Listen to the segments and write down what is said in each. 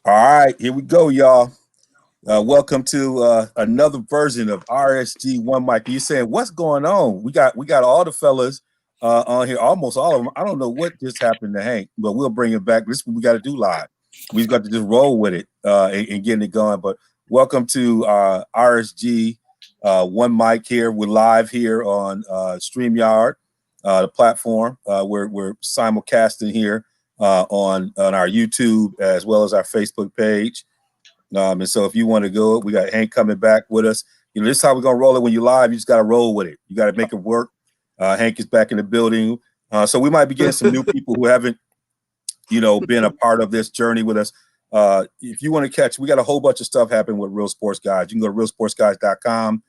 All right, here we go, y'all. Welcome to another version of RSG One Mic. You saying what's going on? We got all the fellas on here, almost all of them. I don't know what just happened to Hank, but we'll bring it back. This is what we got to do live. We've got to just roll with it and getting it going. But welcome to RSG One Mic here. We're live here on StreamYard, the platform. We're simulcasting here on our YouTube as well as our Facebook page. And so if you want to go, we got Hank coming back with us. You know, this is how we're going to roll it when you're live. You just got to roll with it. You got to make it work. Hank is back in the building. So we might be getting some new people who haven't, been a part of this journey with us. If you want to catch, we got a whole bunch of stuff happening with Real Sports Guys. You can go to realsportsguys.com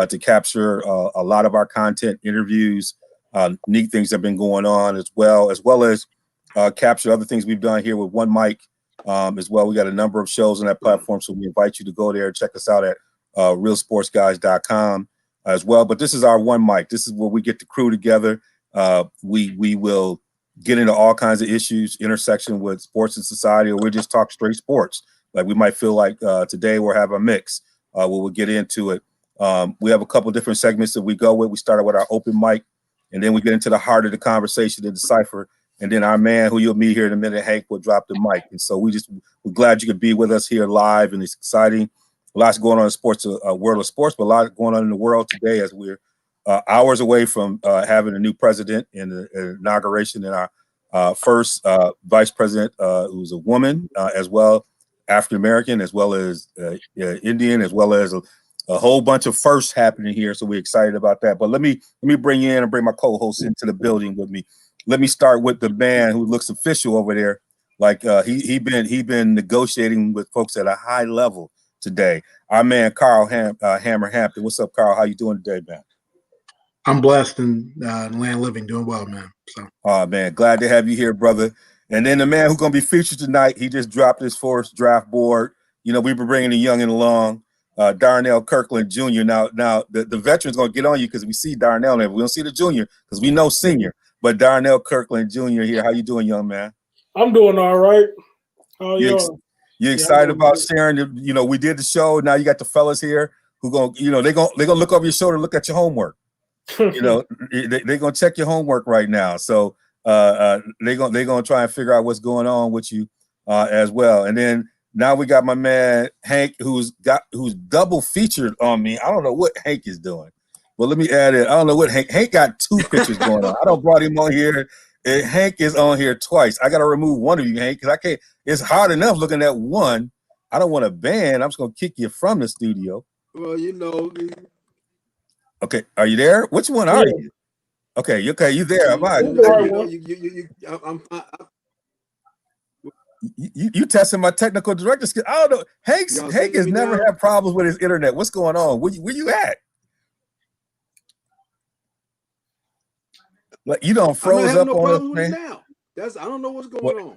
to capture a lot of our content, interviews, neat things that have been going on as well as capture other things we've done here with One Mic. As well, we got a number of shows on that platform, so we invite you to go there and check us out at realsportsguys.com as well. But this is our One Mic. This is where we get the crew together. We will get into all kinds of issues, intersection with sports and society, or we'll just talk straight sports. Like we might feel like today we'll have a mix where we'll get into it. We have a couple different segments that we go with. We started with our open mic, and then we get into the heart of the conversation, the decipher. And then our man, who you'll meet here in a minute, Hank, will drop the mic. And so we're glad you could be with us here live, and it's exciting. A lot's going on in sports, world of sports, but a lot going on in the world today as we're hours away from having a new president and the inauguration, and our first vice president, who's a woman, as well, African American, as well as Indian, as well as a whole bunch of firsts happening here. So we're excited about that. But let me bring you in and bring my co-host into the building with me. Let me start with the man who looks official over there. Like he been negotiating with folks at a high level today. Our man Carl Hammer Hampton. What's up, Carl? How you doing today, man? I'm blessed and land living, doing well, man. So, man, glad to have you here, brother. And then the man who's gonna be featured tonight, he just dropped his first draft board. We've been bringing the youngin' along, Darnell Kirkland Jr. Now the veteran's gonna get on you because we see Darnell there. We don't see the junior because we know senior. But Darnell Kirkland Jr. here. How you doing, young man? I'm doing all right. How you? You excited about sharing? We did the show. Now you got the fellas here who they're gonna look over your shoulder, look at your homework. They're gonna check your homework right now. So they're gonna try and figure out what's going on with you as well. And then now we got my man Hank, who's double featured on me. I don't know what Hank is doing. Well, let me add it. I don't know what Hank got two pictures going on. I don't brought him on here. And Hank is on here twice. I got to remove one of you, Hank, because I can't. It's hard enough looking at one. I don't want to ban. I'm just going to kick you from the studio. Well, Okay, are you there? Which one are you? Okay, you there? Am I? You testing my technical director skills? I don't know. Hank has never had problems with his internet. What's going on? Where you at? Like you don't froze up on us, now. I don't know what's going on.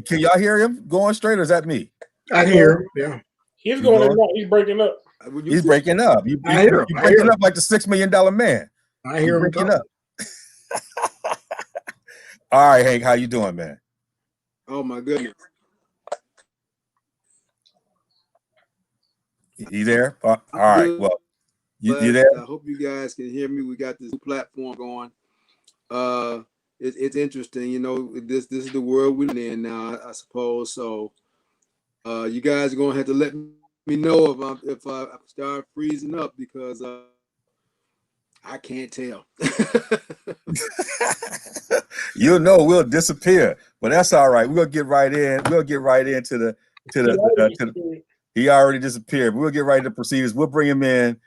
Can y'all hear him going straight, or is that me? I hear him. Yeah, he's going in. He's breaking up. He's breaking up. You breaking up like the $6 million man. I hear him breaking up. All right, Hank, how you doing, man? Oh my goodness. You there? All right. Well, you there? I hope you guys can hear me. We got this platform going. It's interesting, this is the world we're in now, I suppose. So you guys are gonna have to let me know if I start freezing up, because I can't tell. We'll disappear, but that's all right. We're gonna get right in. We'll get right into the he already disappeared. We'll get right into proceedings. We'll bring him in,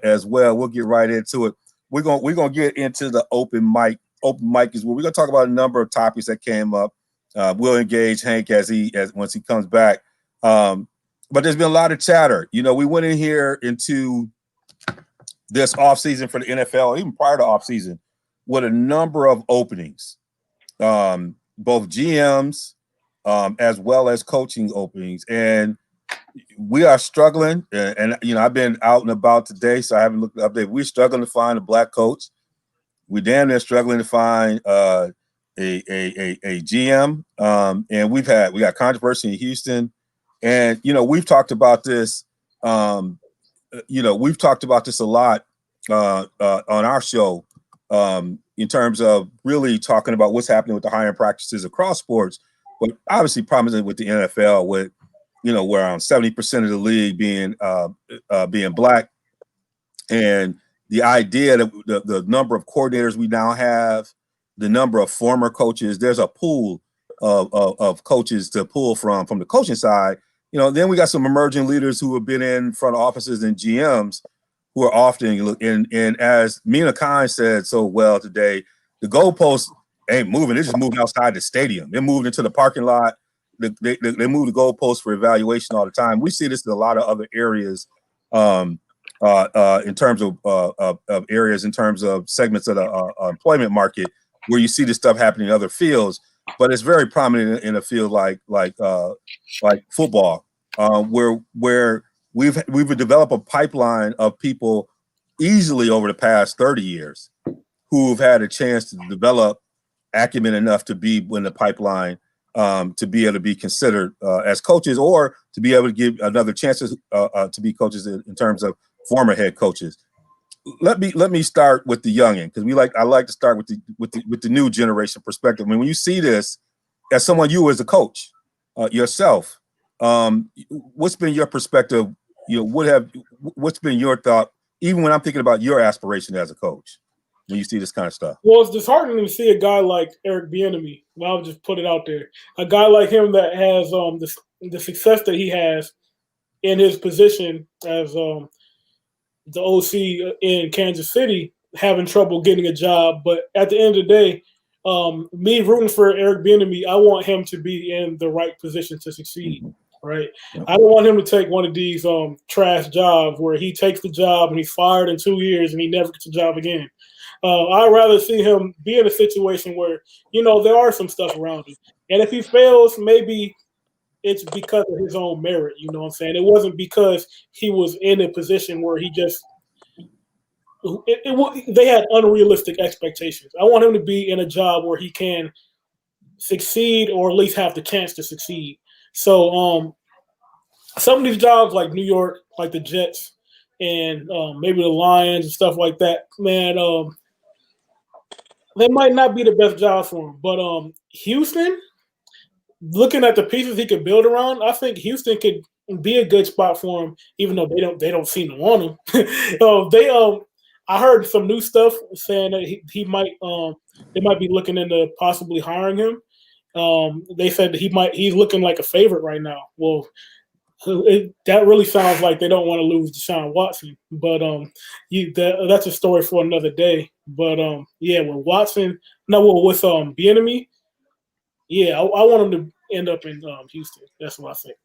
as well. We'll get right into it. We're gonna get into the open mic. Open mic is where we're gonna talk about a number of topics that came up. We'll engage Hank once he comes back. But there's been a lot of chatter. We went in here into this offseason for the NFL, even prior to offseason, with a number of openings, both GMs as well as coaching openings. And we are struggling. And I've been out and about today, so I haven't looked up there. We're struggling to find a black coach. We're damn near struggling to find GM, and we got controversy in Houston, and we've talked about this. We've talked about this a lot on our show in terms of really talking about what's happening with the hiring practices across sports, but obviously prominent with the NFL, with where around 70% of the league being black, and the idea that the number of coordinators we now have, the number of former coaches, there's a pool of coaches to pull from the coaching side. Then we got some emerging leaders who have been in front offices and GMs who are often, and as Mina Khan said so well today, the goalposts ain't moving. They're just moving outside the stadium. They're moving into the parking lot. They move the goalposts for evaluation all the time. We see this in a lot of other areas in terms of areas, in terms of segments of the employment market, where you see this stuff happening in other fields, but it's very prominent in a field like football, where we've developed a pipeline of people easily over the past 30 years who've had a chance to develop acumen enough to be in the pipeline, to be able to be considered as coaches, or to be able to give another chances to be coaches in terms of former head coaches. Let me start with the youngin, because I like to start with the new generation perspective. I mean, when you see this, as someone, you as a coach yourself, what's been your perspective? What's been your thought, even when I'm thinking about your aspiration as a coach, when you see this kind of stuff? Well, it's disheartening to see a guy like Eric Bieniemy. I'll just put it out there. A guy like him that has the success that he has in his position as the OC in Kansas City, having trouble getting a job. But at the end of the day, me rooting for Eric Bieniemy, I want him to be in the right position to succeed, right? I don't want him to take one of these trash jobs where he takes the job and he's fired in 2 years and he never gets a job again. I'd rather see him be in a situation where, there are some stuff around him. And if he fails, maybe it's because of his own merit, you know what I'm saying? It wasn't because he was in a position where he just they had unrealistic expectations. I want him to be in a job where he can succeed, or at least have the chance to succeed. So some of these jobs like New York, like the Jets, and maybe the Lions and stuff like that, man, they might not be the best jobs for him. But Houston, looking at the pieces he could build around, I think Houston could be a good spot for him, even though they don't seem to want him. I heard some new stuff saying that he might they might be looking into possibly hiring him. They said that he's looking like a favorite right now. Well, that really sounds like they don't want to lose Deshaun Watson, but that's a story for another day. But with Watson, with Bieniemy, I want him to end up in Houston. That's what I think.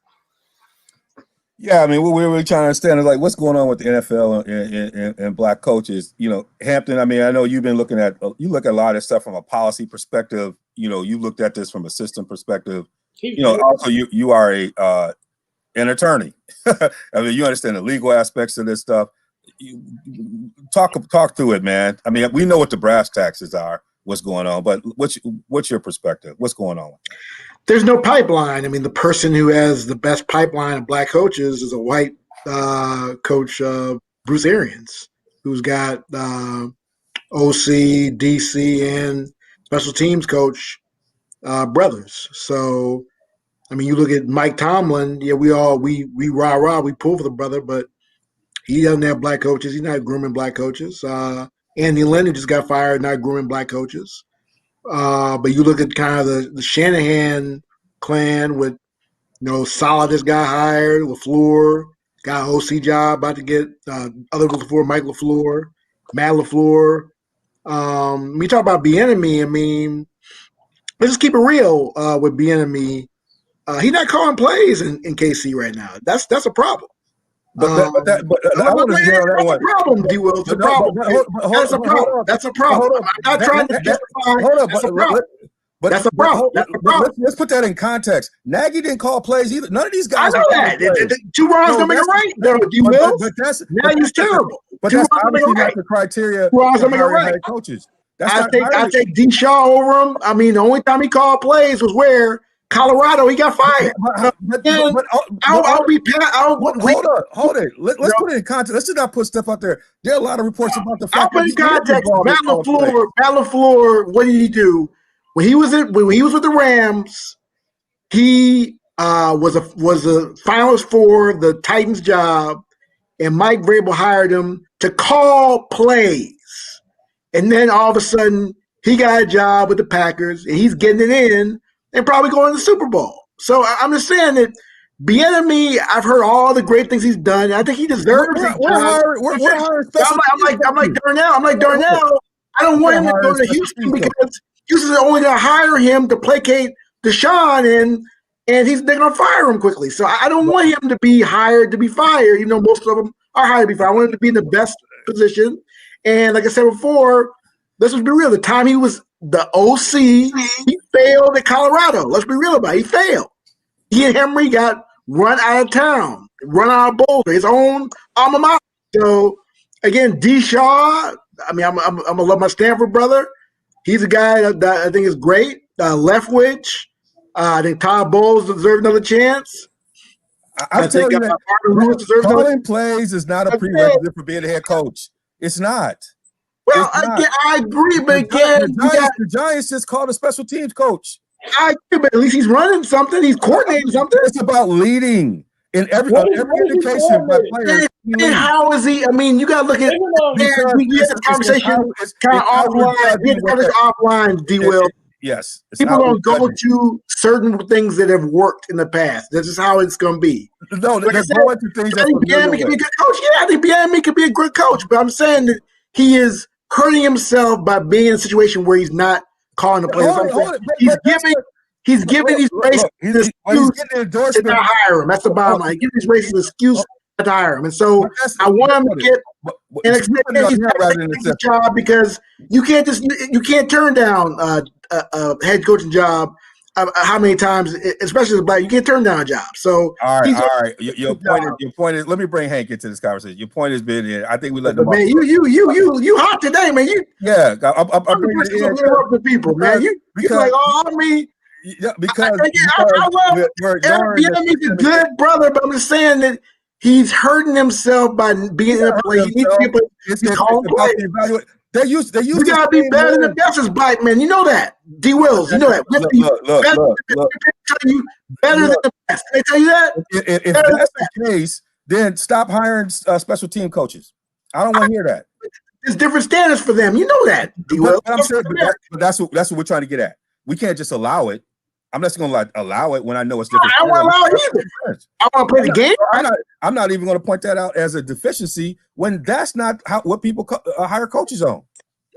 Yeah, I mean, what we're really trying to understand is, like, what's going on with the NFL and black coaches. Hampton, I mean, I know you've been look at a lot of stuff from a policy perspective. You looked at this from a system perspective. Also you are an attorney. I mean, you understand the legal aspects of this stuff. Talk through it, man. I mean, we know what the brass taxes are, what's going on, but what's your perspective? What's going on? There's no pipeline. I mean, the person who has the best pipeline of black coaches is a white coach, Bruce Arians, who's got OC, DC, and special teams coach brothers. So, I mean, you look at Mike Tomlin. Yeah, we rah-rah, we pull for the brother, but he doesn't have black coaches. He's not grooming black coaches. Andy Lynn, who just got fired, not grooming black coaches. But you look at kind of the Shanahan clan with, Solid just got hired, LaFleur got an OC job, about to get other LaFleur, Mike LaFleur, Matt LaFleur. We talk about Bieniemy. I mean, let's just keep it real with Bieniemy. He's not calling plays in KC right now. That's a problem. I want to hear that one. Problem, D. Will. It's a problem. That's a problem. That's a problem. I'm not trying to justify. Hold up, but that's a problem. That's a problem. Let's put that in context. Nagy didn't call plays either. None of these guys. I know that. Two wrongs don't make it right. D. Will. Nagy's terrible. But that's obviously not the criteria for hiring head coaches. I take D. Shaw over him. I mean, the only time he called plays was where Colorado he got fired. I'll be. Hold it. Let's put it in context. Let's just not put stuff out there. There are a lot of reports about the fact that. I'll put in context. Matt LaFleur. What did he do when he was with the Rams? He was a finalist for the Titans job, and Mike Vrabel hired him to call plays. And then all of a sudden, he got a job with the Packers, and he's getting it in and probably going to the Super Bowl. So I'm just saying that Bieniemy, I've heard all the great things he's done. I think he deserves it. I'm like Darnell. I don't want him to go to Houston because Houston's only going to hire him to placate Deshaun, and they're going to fire him quickly. So I don't want him to be hired to be fired. You know, most of them are hired to be fired. I want him to be in the best position. And like I said before, let's just be real. The time he was the OC, he failed at Colorado. Let's be real about it. He failed. He and Henry got run out of town, run out of Boulder, his own alma mater. So, again, D. Shaw, I mean, I'm going to love my Stanford brother. He's a guy that I think is great. Leftwich, I think Todd Bowles deserves another chance. I'm telling you that calling plays is not a prerequisite for being a head coach. It's not. Well, I agree, but again, the Giants just called a special teams coach. I agree, but at least he's running something. He's coordinating something. It's about leading in every indication by players. And how is he? I mean, you got to look at we had this conversation kind of offline. We had this conversation offline, D. Will. Yes. People don't go to certain things that have worked in the past. This is how it's going to be. No, they're going to things I think Bieniemy could be a good coach. Yeah, I think Bieniemy could be a good coach, but I'm saying that he is hurting himself by being in a situation where he's not calling the plays. He's giving these races an excuse to not hire him. That's the bottom line. Give these races an excuse to hire him. And so I want him to get an extension job because you can't turn down a head coaching job. How many times, especially as a black, you can't turn down a job. So all right. Your point is. Let me bring Hank into this conversation. Your point has been. I think we let them. Man, you hot today, man. I'm bringing the people, man. You like me. Yeah, because I love Bieniemy's a good brother, but I'm just saying that he's hurting himself by being in a place. He needs to be you gotta be better than the best as black men. You know that. D. Wills, you know that. Better than the best. Can they tell you that? If that's the case, then stop hiring special team coaches. I don't want to hear that. There's different standards for them. You know that. D. Wills. But that's what we're trying to get at. We can't just allow it. I'm not going to allow it when I know it's different. I don't want to allow it either. I want to play the game. I'm not even going to point that out as a deficiency when that's not what people hire coaches on.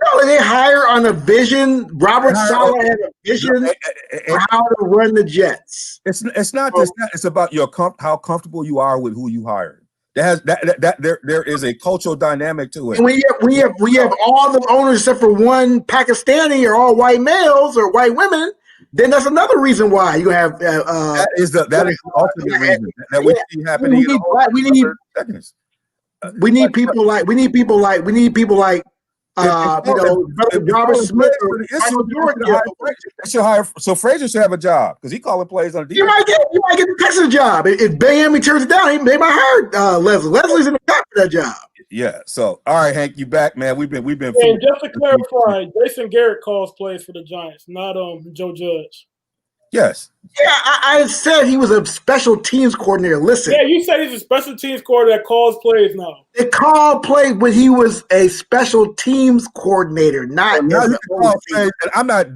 No, they hire on a vision. Robert Saleh had a vision for how to run the Jets. It's not just that. It's about how comfortable you are with who you hire. There is a cultural dynamic to it. And we have all the owners except for one Pakistani are all white males or white women. Then that's another reason why you have. That is the ultimate reason that we see happening. We need people like Robert Smith or Michael Jordan. So Frazier should have a job because he calling plays on the defense. You might get the Texas job if Bieniemy turns it down. They might hire Leslie. Leslie's in the top for that job. Yeah. So all right, Hank, you back, man. We've been. And just to clarify, Jason Garrett calls plays for the Giants, not Joe Judge. Yes. Yeah, I said he was a special teams coordinator. Listen. Yeah, you said he's a special teams coordinator that calls plays now. They called plays when he was a special teams coordinator, not. I'm not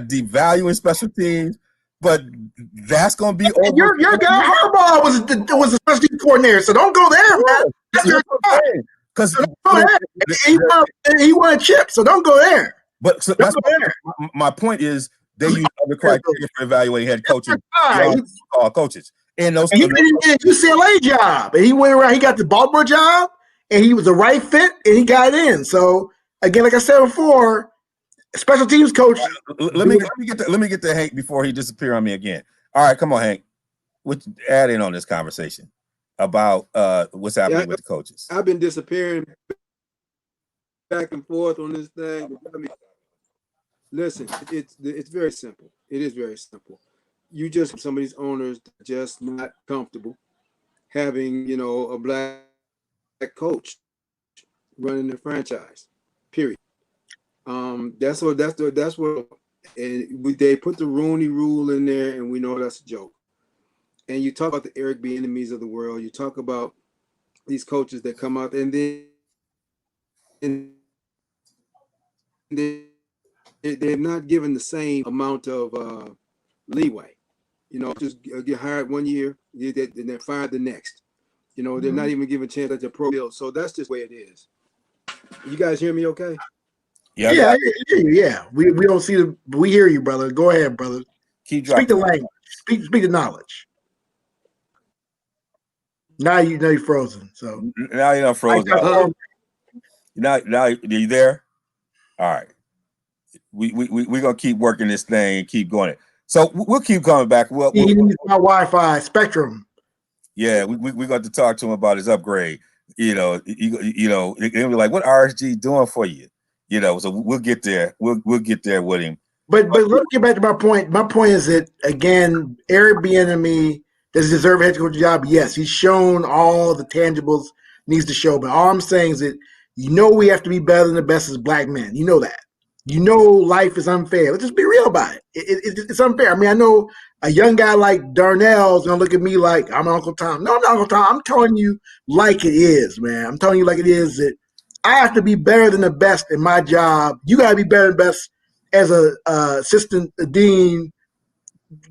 devaluing special teams, but that's going to be over. Your guy Harbaugh was a special teams coordinator, so don't go there, man. That's your guy. Because he won a chip, so don't go there. But so that's my point is. They use other criteria for evaluating head coaches. Coaches. And those he didn't get a UCLA job. And he went around, he got the Baltimore job, and he was the right fit, and he got in. So again, like I said before, special teams coach. Let me get to Hank before he disappear on me again. All right, come on, Hank. Add in on this conversation about what's happening with the coaches. I've been disappearing back and forth on this thing. Listen, it's very simple. It is very simple. You just some of these owners just not comfortable having a black coach running the franchise. Period. That's what they put the Rooney Rule in there, and we know that's a joke. And you talk about the Eric B. enemies of the world. You talk about these coaches that come out and they're not given the same amount of leeway. Just get hired one year, and then fired the next. They're not even given a chance at the pro deal. So that's just the way it is. You guys hear me okay? Yeah, Yeah, I hear you. Yeah, we don't see the. We hear you, brother. Go ahead, brother. keep Speak the dropping. language. Speak the knowledge. Now you're frozen. So Now you're not frozen. Now you there? All right. We're gonna keep working this thing and keep going. So we'll keep coming back. he needs my Wi-Fi Spectrum. Yeah, we got to talk to him about his upgrade. They'll be like, "What RSG doing for you?" So we'll get there. We'll get there with him. But let's get back to my point. My point is that again, Eric Bieniemy does he deserve a head coach job? Yes, he's shown all the tangibles needs to show. But all I'm saying is that we have to be better than the best as black men. You know that. Life is unfair. Let's just be real about it. It's unfair. I mean, I know a young guy like Darnell is gonna look at me like I'm Uncle Tom. No, I'm not Uncle Tom. I'm telling you like it is, man. I'm telling you like it is that I have to be better than the best in my job. You gotta be better than the best as a assistant dean.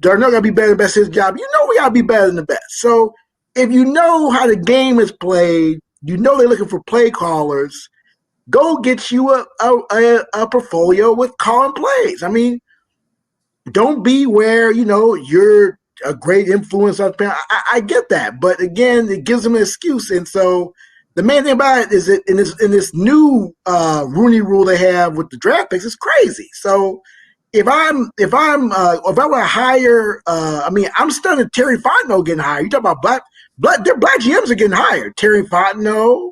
Darnell gotta be better than the best at his job. We gotta be better than the best. So if you know how the game is played, they're looking for play callers. Go get you a portfolio with calling plays. I mean, don't be where you're a great influence on parents. I get that, but again, it gives them an excuse. And so the main thing about it is that in this new Rooney Rule they have with the draft picks, it's crazy. So if I were to hire, I'm stunned at Terry Fontenot getting hired. You talk about black GMs are getting hired. Terry Fontenot,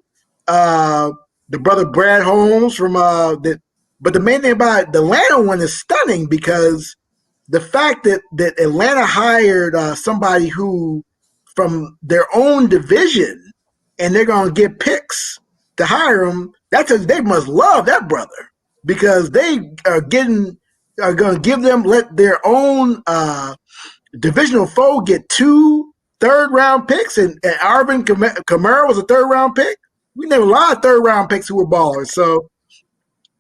the brother Brad Holmes from that. But the main thing about the Atlanta one is stunning because the fact that Atlanta hired somebody who from their own division and they're going to get picks to hire him, they must love that brother because they are going to give them let their own divisional foe get 2 third-round picks, and Arvin Kamara was a third-round pick. We never a lot of third-round picks who were ballers. So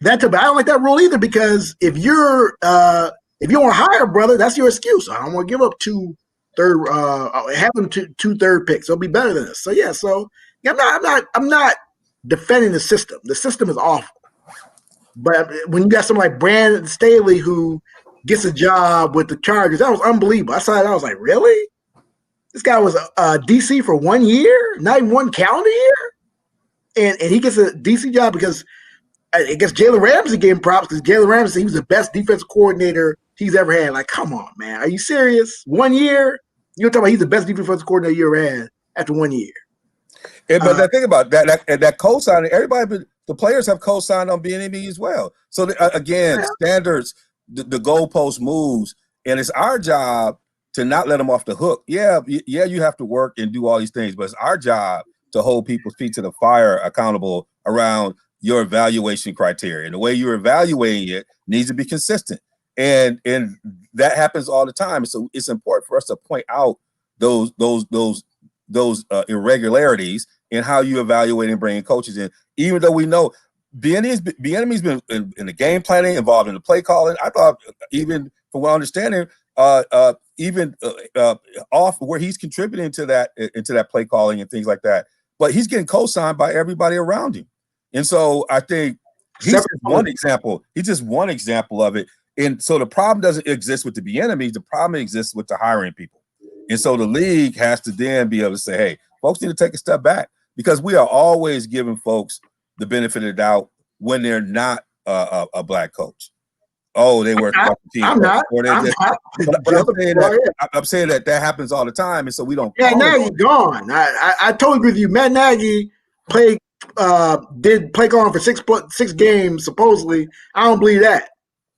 I don't like that rule either because if you want to hire a brother, that's your excuse. I don't want to give up 2 having 2 third picks. It'll be better than this. So yeah. I'm not defending the system. The system is awful. But when you got someone like Brandon Staley who gets a job with the Chargers, that was unbelievable. I saw that. I was like, really? This guy was DC for 1 year, not even 1 calendar year, and he gets a DC job because I guess Jalen Ramsey gave him props because Jalen Ramsey, he was the best defensive coordinator he's ever had. Like, come on, man, are you serious? 1 year? You're talking about he's the best defensive coordinator you ever had after 1 year. Yeah, but the thing about that co-signing, the players have co-signed on BNB as well. So again, standards, the goalpost moves, and it's our job to not let them off the hook. Yeah, you have to work and do all these things, but it's our job to hold people's feet to the fire accountable around your evaluation criteria. And the way you're evaluating it needs to be consistent. And that happens all the time. So it's important for us to point out those irregularities in how you evaluate and bringing coaches in. Even though we know Bieniemy's been in the game planning, involved in the play calling. I thought even from what I understand, even off where he's contributing to that into that play calling and things like that. But he's getting co-signed by everybody around him. And so I think he's just one example. He's just one example of it. And so the problem doesn't exist with the Bieniemy. The problem exists with the hiring people. And so the league has to then be able to say, hey, folks need to take a step back because we are always giving folks the benefit of the doubt when they're not a black coach. Oh, they work for the team. I'm saying that happens all the time, and so we don't. Matt Nagy gone. I totally agree with you. Matt Nagy did play calling for six games supposedly. I don't believe that.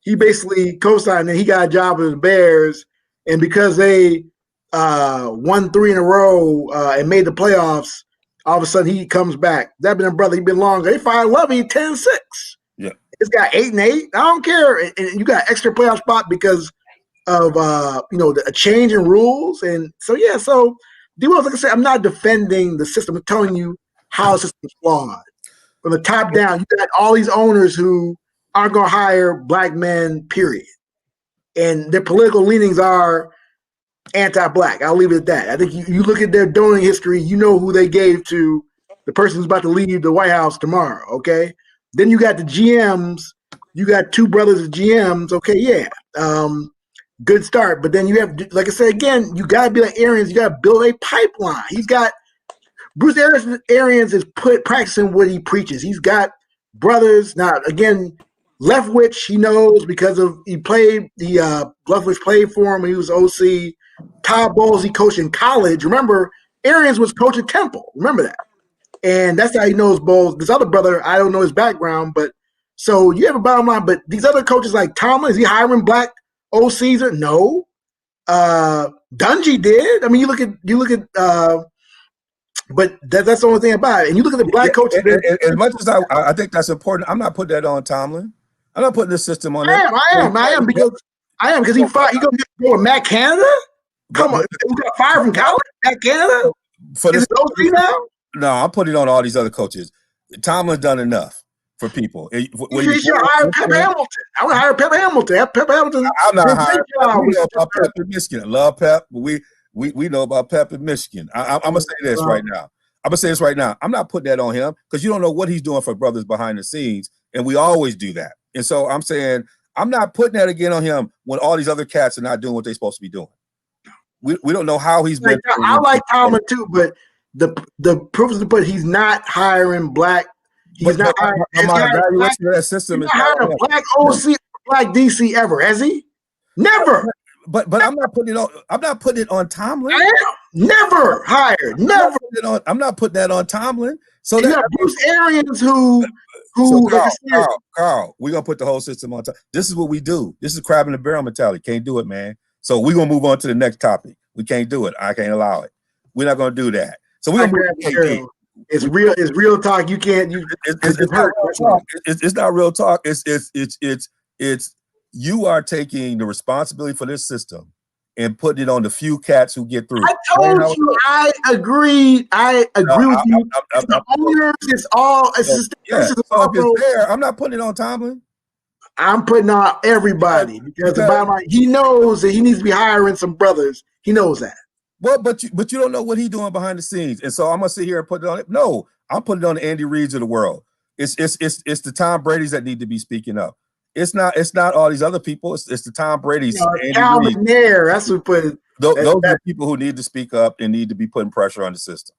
he basically co-signed, and he got a job with the Bears. And because they won 3 in a row and made the playoffs, all of a sudden he comes back. That been a brother. He been longer. They fired Lovey 10-6. Yeah, it's got 8-8. I don't care. And you got extra playoff spot because of a change in rules. And so So D-Wells, like I said, I'm not defending the system. I'm telling you how the system is flawed. From the top down, you got all these owners who aren't going to hire black men, period. And their political leanings are anti-black. I'll leave it at that. I think you look at their donor history, you know who they gave to the person who's about to leave the White House tomorrow, okay? Then you got the GMs. You got 2 brothers of GMs. Okay, yeah. Good start. But then you have, like I said, again, you got to be like Arians. You got to build a pipeline. Bruce Arians is practicing what he preaches. He's got brothers. Now, again, Leftwich, he knows because Leftwich played for him when he was OC. Todd Bowles, he coached in college. Remember, Arians was coach at Temple. Remember that. And that's how he knows Bowles. This other brother, I don't know his background, but so you have a bottom line. But these other coaches like Tomlin, is he hiring black OCs? No. Dungy did. I mean, you look at but that's the only thing about it. And you look at the black coaches. As much as I think that's important, I'm not putting that on Tomlin. I'm not putting the system on that. I am because he gonna go with Matt Canada. Come on, he got fired from college. Matt Canada for this OC now. No, I'm putting it on all these other coaches. Tomlin's done enough for people. You should hire Pep Hamilton. I would hire Pep Hamilton. Pep Hamilton. I'm not hiring. We know about Pep in Michigan. I love Pep, but we know about Pep in Michigan. I'm gonna say this right now. I'm not putting that on him because you don't know what he's doing for brothers behind the scenes, and we always do that. And so I'm saying I'm not putting that again on him when all these other cats are not doing what they're supposed to be doing. We don't know how he's been. I like Tomlin too, but the proof is to put he's not hiring black. He's not hiring. My evaluation of that system is not hiring a black OC, black DC ever, has he? Never. But I'm not putting it on. I'm not putting it on Tomlin. I am. Never hired. Never. I'm not putting that on Tomlin. So you got Bruce Arians who Carl, we're gonna put the whole system on top. This is what we do. This is crab in the barrel mentality. Can't do it, man. So we're gonna move on to the next topic. We can't do it. I can't allow it. We're not gonna do that. So we're gonna move to KD. It's real talk. You can't. It's not real talk. It's you are taking the responsibility for this system and putting it on the few cats who get through. I told you. I agree. I agree with you. It's the owners. It's all. It's so if it's there, I'm not putting it on Tomlin. I'm putting on everybody because the bottom line, he knows that he needs to be hiring some brothers. He knows that. Well, but you don't know what he's doing behind the scenes, and so I'm gonna sit here and put it on it. No, I'm putting it on the Andy Reids of the world. It's the Tom Brady's that need to be speaking up. It's not all these other people. It's the Tom Brady's. Calvin Nair, that's who put it. Those are the people who need to speak up and need to be putting pressure on the system.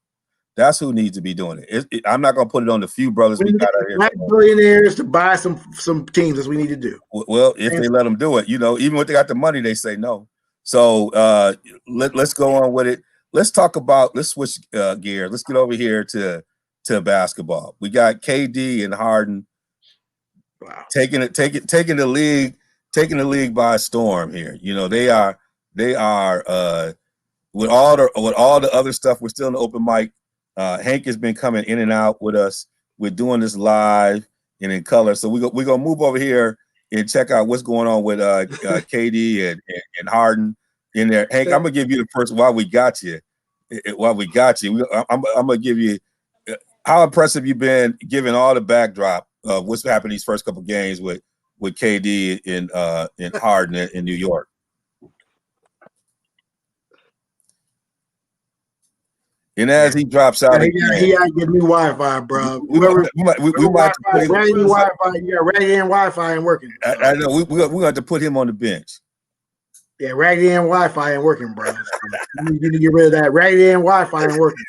That's who needs to be doing it. I'm not going to put it on the few brothers we got out here. Black billionaires to buy some teams as we need to do. Well, if they let them do it, even when they got the money, they say no. So let's go on with it. Let's switch gears. Let's get over here to basketball. We got KD and Harden. Wow. Taking the league by storm here. They are with all the other stuff. We're still in the open mic. Hank has been coming in and out with us. We're doing this live and in color. So we're gonna move over here and check out what's going on with KD and Harden in there. Hank, I'm gonna give you the first while we got you. I'm gonna give you how impressive you've been given all the backdrop of what's happened these first couple games with KD and Harden in New York. And as he drops out, he got to get new Wi-Fi, bro. We might put him. Wi-Fi, you got Raggedy Ann Wi-Fi ain't working. I know we're going to have to put him on the bench. Yeah, Raggedy Ann Wi-Fi ain't working, bro. You need to get rid of that. Raggedy Ann Wi-Fi ain't working.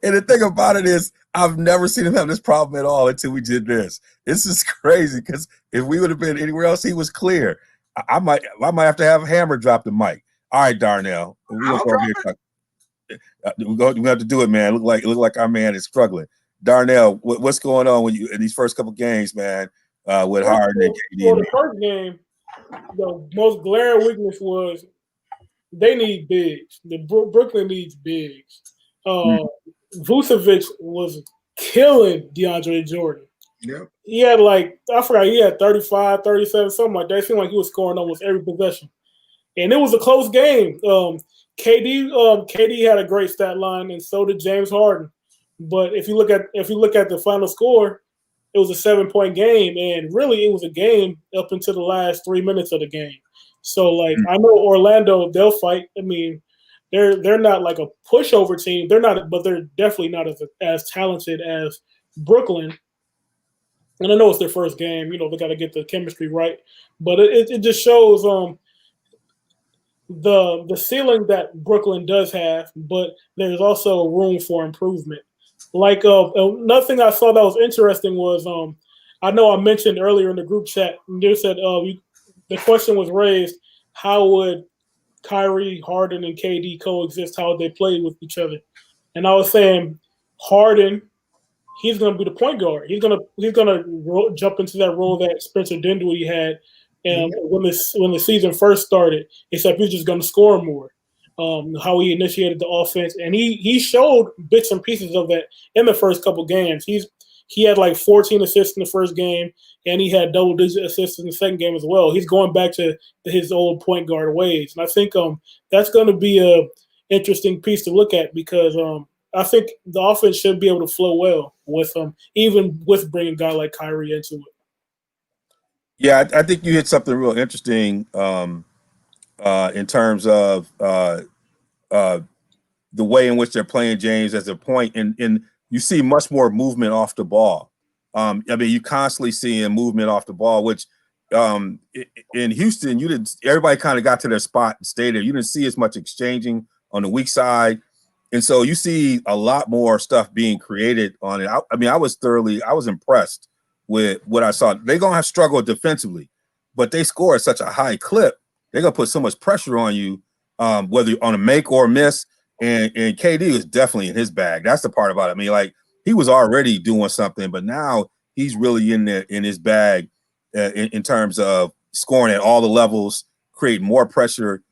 And the thing about it is, I've never seen him have this problem at all until we did this. This is crazy because if we would have been anywhere else, he was clear. I might have to have Hammer drop the mic. All right, Darnell, we're going to have to do it, man. Look like our man is struggling. Darnell, what's going on with you in these first couple games, man? With Harden and KD. For the first game, the most glaring weakness was they need bigs. Brooklyn needs bigs. Vucevic was killing DeAndre Jordan. Yep. He had I forgot, he had 35, 37, something like that. It seemed like he was scoring almost every possession. And it was a close game. KD had a great stat line, and so did James Harden. But if you look at the final score, it was a 7-point game, and really it was a game up until the last 3 minutes of the game. So I know Orlando, they'll fight. I mean, they're not like a pushover team. They're not, but they're definitely not as talented as Brooklyn. And I know it's their first game. You know, they got to get the chemistry right. But it just shows the ceiling that Brooklyn does have, but there's also room for improvement. Another thing I saw that was interesting was I know I mentioned earlier in the group chat, they said the question was raised, how would Kyrie, Harden, and KD coexist? How would they play with each other? And I was saying Harden, he's going to be the point guard. He's going to jump into that role that Spencer Dinwiddie had. And when the season first started, except he's just going to score more. How he initiated the offense, and he showed bits and pieces of that in the first couple games. He had 14 assists in the first game, and he had double-digit assists in the second game as well. He's going back to his old point guard ways, and I think that's going to be a interesting piece to look at because I think the offense should be able to flow well with even with bringing a guy like Kyrie into it. Yeah, I think you hit something real interesting in terms of the way in which they're playing James as a point, and you see much more movement off the ball. I mean, you constantly seeing movement off the ball, which in Houston, everybody kind of got to their spot and stayed there. You didn't see as much exchanging on the weak side. And so you see a lot more stuff being created on it. I was impressed with what I saw. They're going to have struggled defensively, but they score at such a high clip. They're going to put so much pressure on you, whether on a make or a miss. And KD is definitely in his bag. That's the part about it. I mean, he was already doing something, but now he's really in there in his bag in terms of scoring at all the levels, creating more pressure,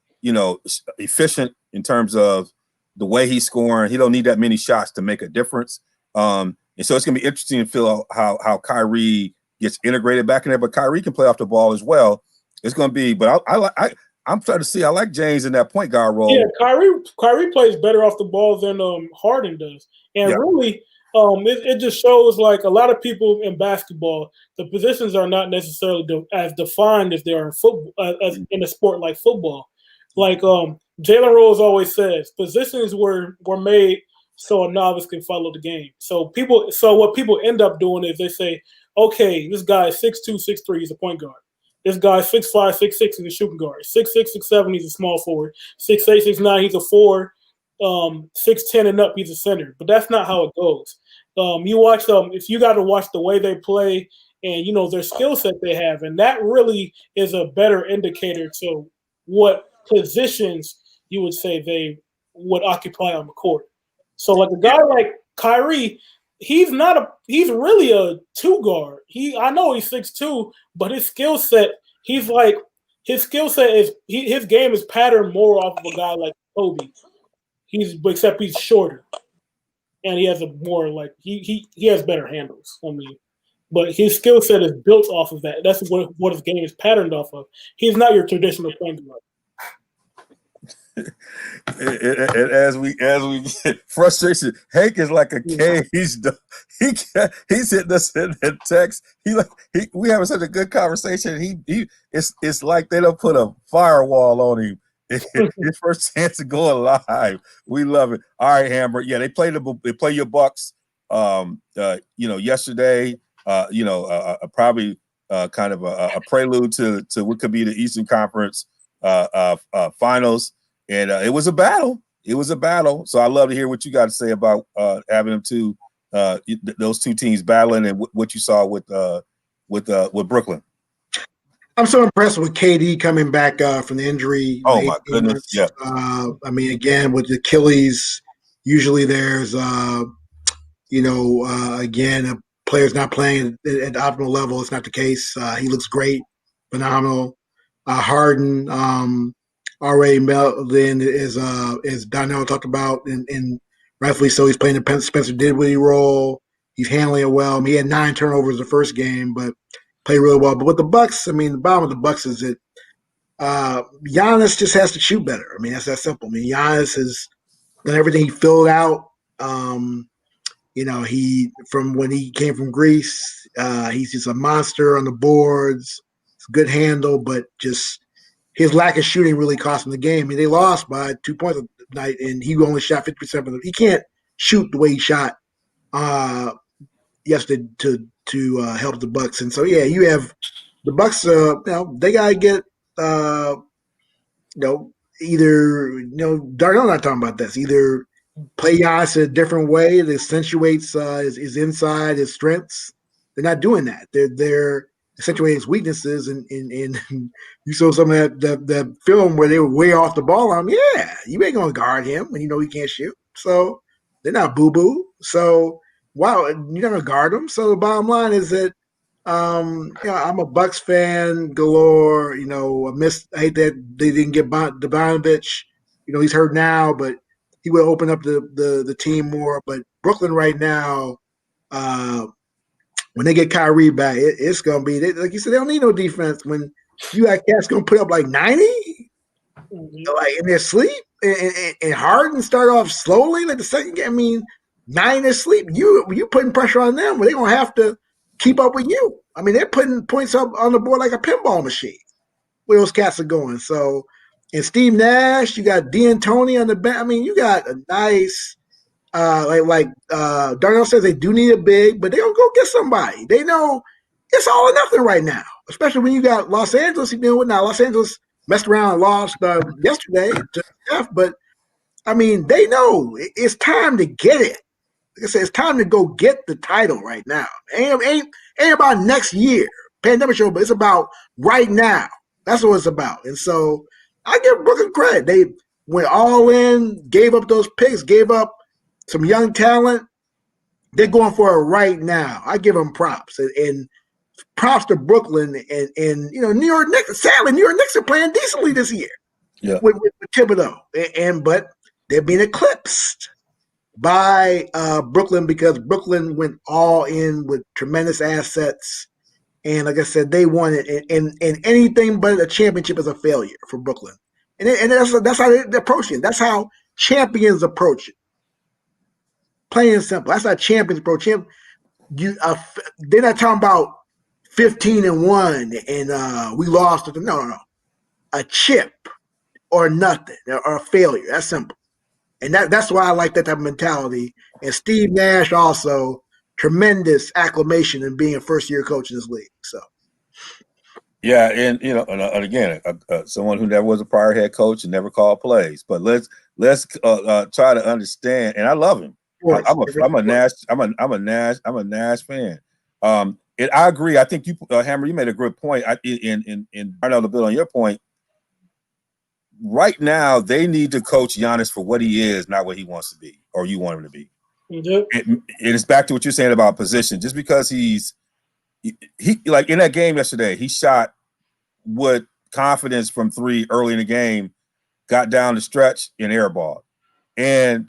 efficient in terms of the way he's scoring. He don't need that many shots to make a difference. And so it's going to be interesting to feel how Kyrie gets integrated back in there, but Kyrie can play off the ball as well. It's going to be, but I'm starting to see, I like James in that point guard role. Yeah, Kyrie plays better off the ball than Harden does. And really, it just shows a lot of people in basketball, the positions are not necessarily as defined as they are in football, as in a sport like football. Jalen Rose always says, positions were made so a novice can follow the game. So what people end up doing is they say, okay, this guy is 6'2", 6'3", he's a point guard. This guy's 6'5", 6'6", he's a shooting guard. 6'6", 6'7", he's a small forward. 6'8", 6'9", he's a 4. 6'10" and up, he's a center. But that's not how it goes. You watch if you got to watch the way they play and their skill set they have, and that really is a better indicator to what positions you would say they would occupy on the court. So a guy like Kyrie, he's really a 2 guard. I know he's 6'2", but his skill set, his game is patterned more off of a guy like Kobe. Except he's shorter, and he has a more he has better handles. I mean, but his skill set is built off of that. That's what his game is patterned off of. He's not your traditional point guard. And as we get frustration, Hank is like a cage. He's hitting us in the text. We having such a good conversation. It's like they don't put a firewall on him. His first chance to go live. We love it. All right, Hammer. Yeah, they play your Bucks. Yesterday. Probably kind of a prelude to what could be the Eastern Conference finals. And it was a battle. So I love to hear what you got to say about having those two teams battling and what you saw with Brooklyn. I'm so impressed with KD coming back from the injury. Oh my goodness! Months. Yeah. I mean, again with the Achilles, usually there's again a player's not playing at the optimal level. It's not the case. He looks great, phenomenal. Harden already melted in, as Darnell talked about, and rightfully so. He's playing the Spencer Dinwiddie role. He's handling it well. I mean, he had 9 turnovers the first game, but played really well. But with the Bucks, I mean, the bottom of the Bucks is that Giannis just has to shoot better. I mean, that's that simple. I mean, Giannis has done everything. He filled out. He from when he came from Greece, he's just a monster on the boards. It's a good handle, but just his lack of shooting really cost him the game. I mean, they lost by 2 points tonight, and he only shot 50% of them. He can't shoot the way he shot yesterday to help the Bucks. And so, yeah, you have the Bucks. They gotta get either Darnell not talking about this. Either play Giannis a different way that accentuates his inside, his strengths. They're not doing that. They're accentuating his weaknesses, and you saw some of that film where they were way off the ball on him. Yeah, you ain't gonna guard him when you know he can't shoot. So they're not boo boo. So wow, you're not gonna guard him. So the bottom line is that I'm a Bucks fan galore. I hate that they didn't get Bogdanovich. He's hurt now, but he will open up the team more. But Brooklyn right now, when they get Kyrie back, it's gonna be like you said. They don't need no defense when you got cats gonna put up like 90, like in their sleep, and Harden start off slowly like the second game. I mean, 9 in their sleep. You putting pressure on them, but they're gonna have to keep up with you. I mean, they're putting points up on the board like a pinball machine where those cats are going. So, and Steve Nash, you got D'Antoni on the bench. I mean, you got a nice, Darnell says they do need a big, but they don't go get somebody. They know it's all or nothing right now, especially when you got Los Angeles. Now Los Angeles messed around and lost yesterday to F, but I mean, they know it's time to get it. Like I said, it's time to go get the title right now. Ain't about next year, pandemic show, but it's about right now. That's what it's about. And so I give Brooklyn credit. They went all in, gave up those picks, gave up some young talent. They're going for it right now. I give them props. And props to Brooklyn and New York Knicks. Sadly, New York Knicks are playing decently this year with Thibodeau. But they're being eclipsed by Brooklyn because Brooklyn went all in with tremendous assets. And like I said, they won it. And anything but a championship is a failure for Brooklyn. And that's how they approach it. That's how champions approach it. Plain and simple. That's how champions approach it. They're not talking about 15-1 and we lost it. No. A chip or nothing or a failure. That's simple. And that's why I like that type of mentality. And Steve Nash also, tremendous acclamation in being a first-year coach in this league. So, yeah, and and again, someone who never was a prior head coach and never called plays. But let's try to understand. And I love him. I'm a Nash fan. And I agree. I think you, Hammer, you made a good point. In Darnell, to build on your point. Right now, they need to coach Giannis for what he is, not what he wants to be, or you want him to be. Mm-hmm. And it's back to what you're saying about position. Just because he like in that game yesterday, he shot with confidence from 3 early in the game, got down the stretch and airballed. And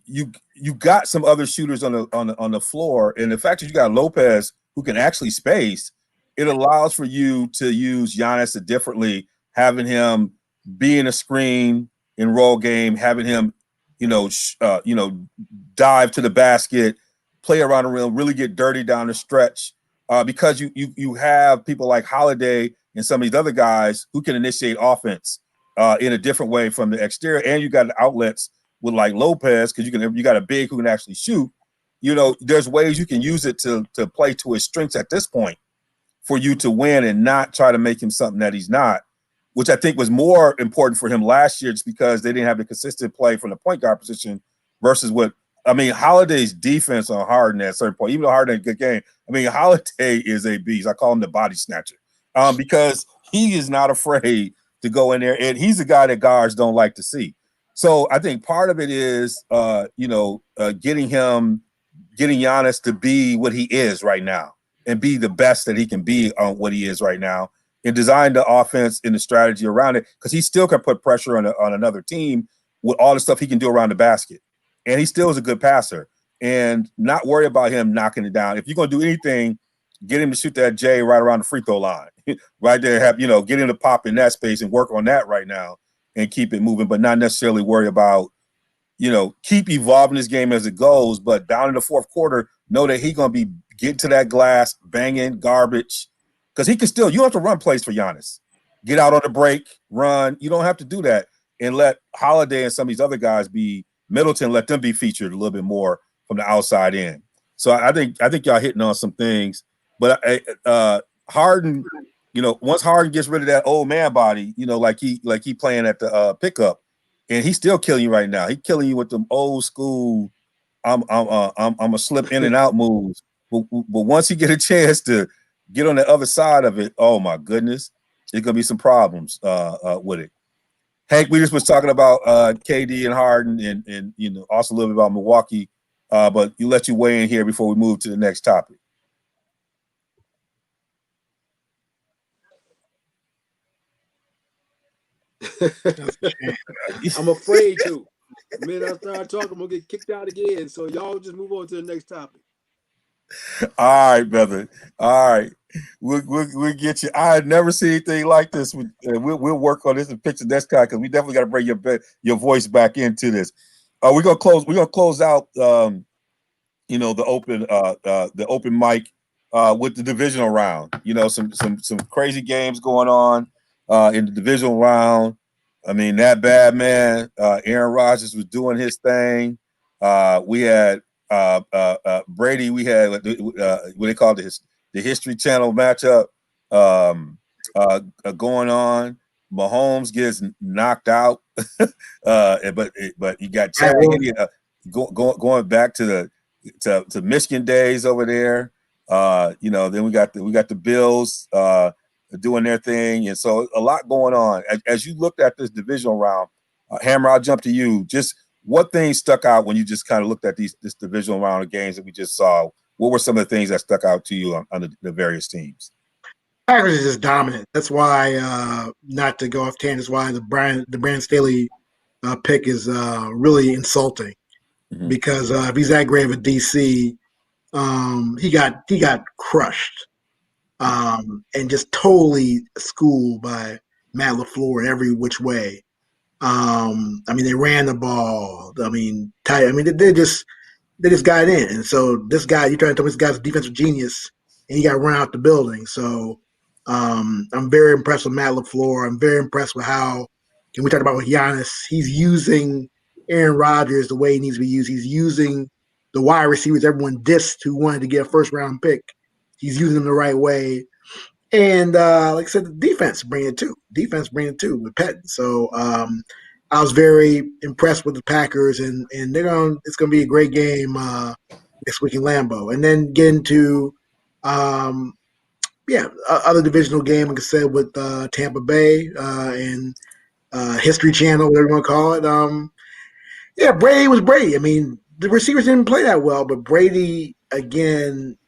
you got some other shooters on the floor, and the fact that you got Lopez who can actually space, it allows for you to use Giannis differently, having him be in a screen and roll game, having him, dive to the basket, play around the rim, really get dirty down the stretch, because you have people like Holiday and some of these other guys who can initiate offense in a different way from the exterior, and you got outlets with like Lopez because you got a big who can actually shoot. There's ways you can use it to play to his strengths at this point for you to win and not try to make him something that he's not, which I think was more important for him last year just because they didn't have the consistent play from the point guard position versus Holiday's defense on Harden at a certain point, even though Harden had a good game. Holiday is a beast. I call him the body snatcher because he is not afraid to go in there, and he's a guy that guards don't like to see. So I think part of it is, getting Giannis to be what he is right now and be the best that he can be on what he is right now. and design the offense and the strategy around it, because he still can put pressure on another team with all the stuff he can do around the basket. And he still is a good passer. And not worry about him knocking it down. If you're going to do anything, get him to shoot that J right around the free throw line. Right there, get him to pop in that space and work on that right now and keep it moving, but not necessarily worry about, keep evolving this game as it goes. But down in the fourth quarter, know that he's going to be getting to that glass, banging garbage, because he can still, you don't have to run plays for Giannis. Get out on the break, run. You don't have to do that. And let Holiday and some of these other guys Middleton, let them be featured a little bit more from the outside in. So I think y'all hitting on some things. But Harden, once Harden gets rid of that old man body, like he playing at the pickup, and he's still killing you right now. He's killing you with them old school I'm a slip in and out moves. But once he get a chance to get on the other side of it, oh my goodness, there's gonna be some problems with it. Hank, we just was talking about KD and Harden and also a little bit about Milwaukee, but let you weigh in here before we move to the next topic. I'm afraid to. The minute I start talking, I'm gonna get kicked out again. So y'all just move on to the next topic. All right, brother. All right, we'll get you. I had never seen anything like this. We'll work on this and pitch the next guy, because we definitely got to bring your voice back into this. We're gonna close out. The open mic with the divisional round. Some crazy games going on in the divisional round. I mean, that bad man, Aaron Rodgers was doing his thing. We had Brady. We had what they call the History Channel matchup going on. Mahomes gets knocked out, but you got Chad going back to Michigan days over there. Then we got the Bills doing their thing, and so a lot going on. As you looked at this divisional round, Hammer, I'll jump to you. Just what things stuck out when you just kind of looked at this divisional round of games that we just saw? What were some of the things that stuck out to you on the various teams? Packers is just dominant. That's why, not to go off tangent, that's why the Brandon Staley pick is really insulting. Mm-hmm. Because if he's that great of a DC, he got crushed and just totally schooled by Matt LaFleur in every which way. They ran the ball. They just got in. And so this guy, you're trying to tell me this guy's a defensive genius, and he got run out the building. So I'm very impressed with Matt LaFleur. I'm very impressed with how, and we talked about with Giannis, he's using Aaron Rodgers the way he needs to be used. He's using the wide receivers everyone dissed who wanted to get a first-round pick. He's using them the right way. And like I said, the defense bringing it too. With Pettin. So I was very impressed with the Packers, and it's gonna be a great game next week in Lambeau. And then get into other divisional game, like I said, with Tampa Bay and History Channel, whatever you want to call it. Brady was Brady. I mean, the receivers didn't play that well, but Brady again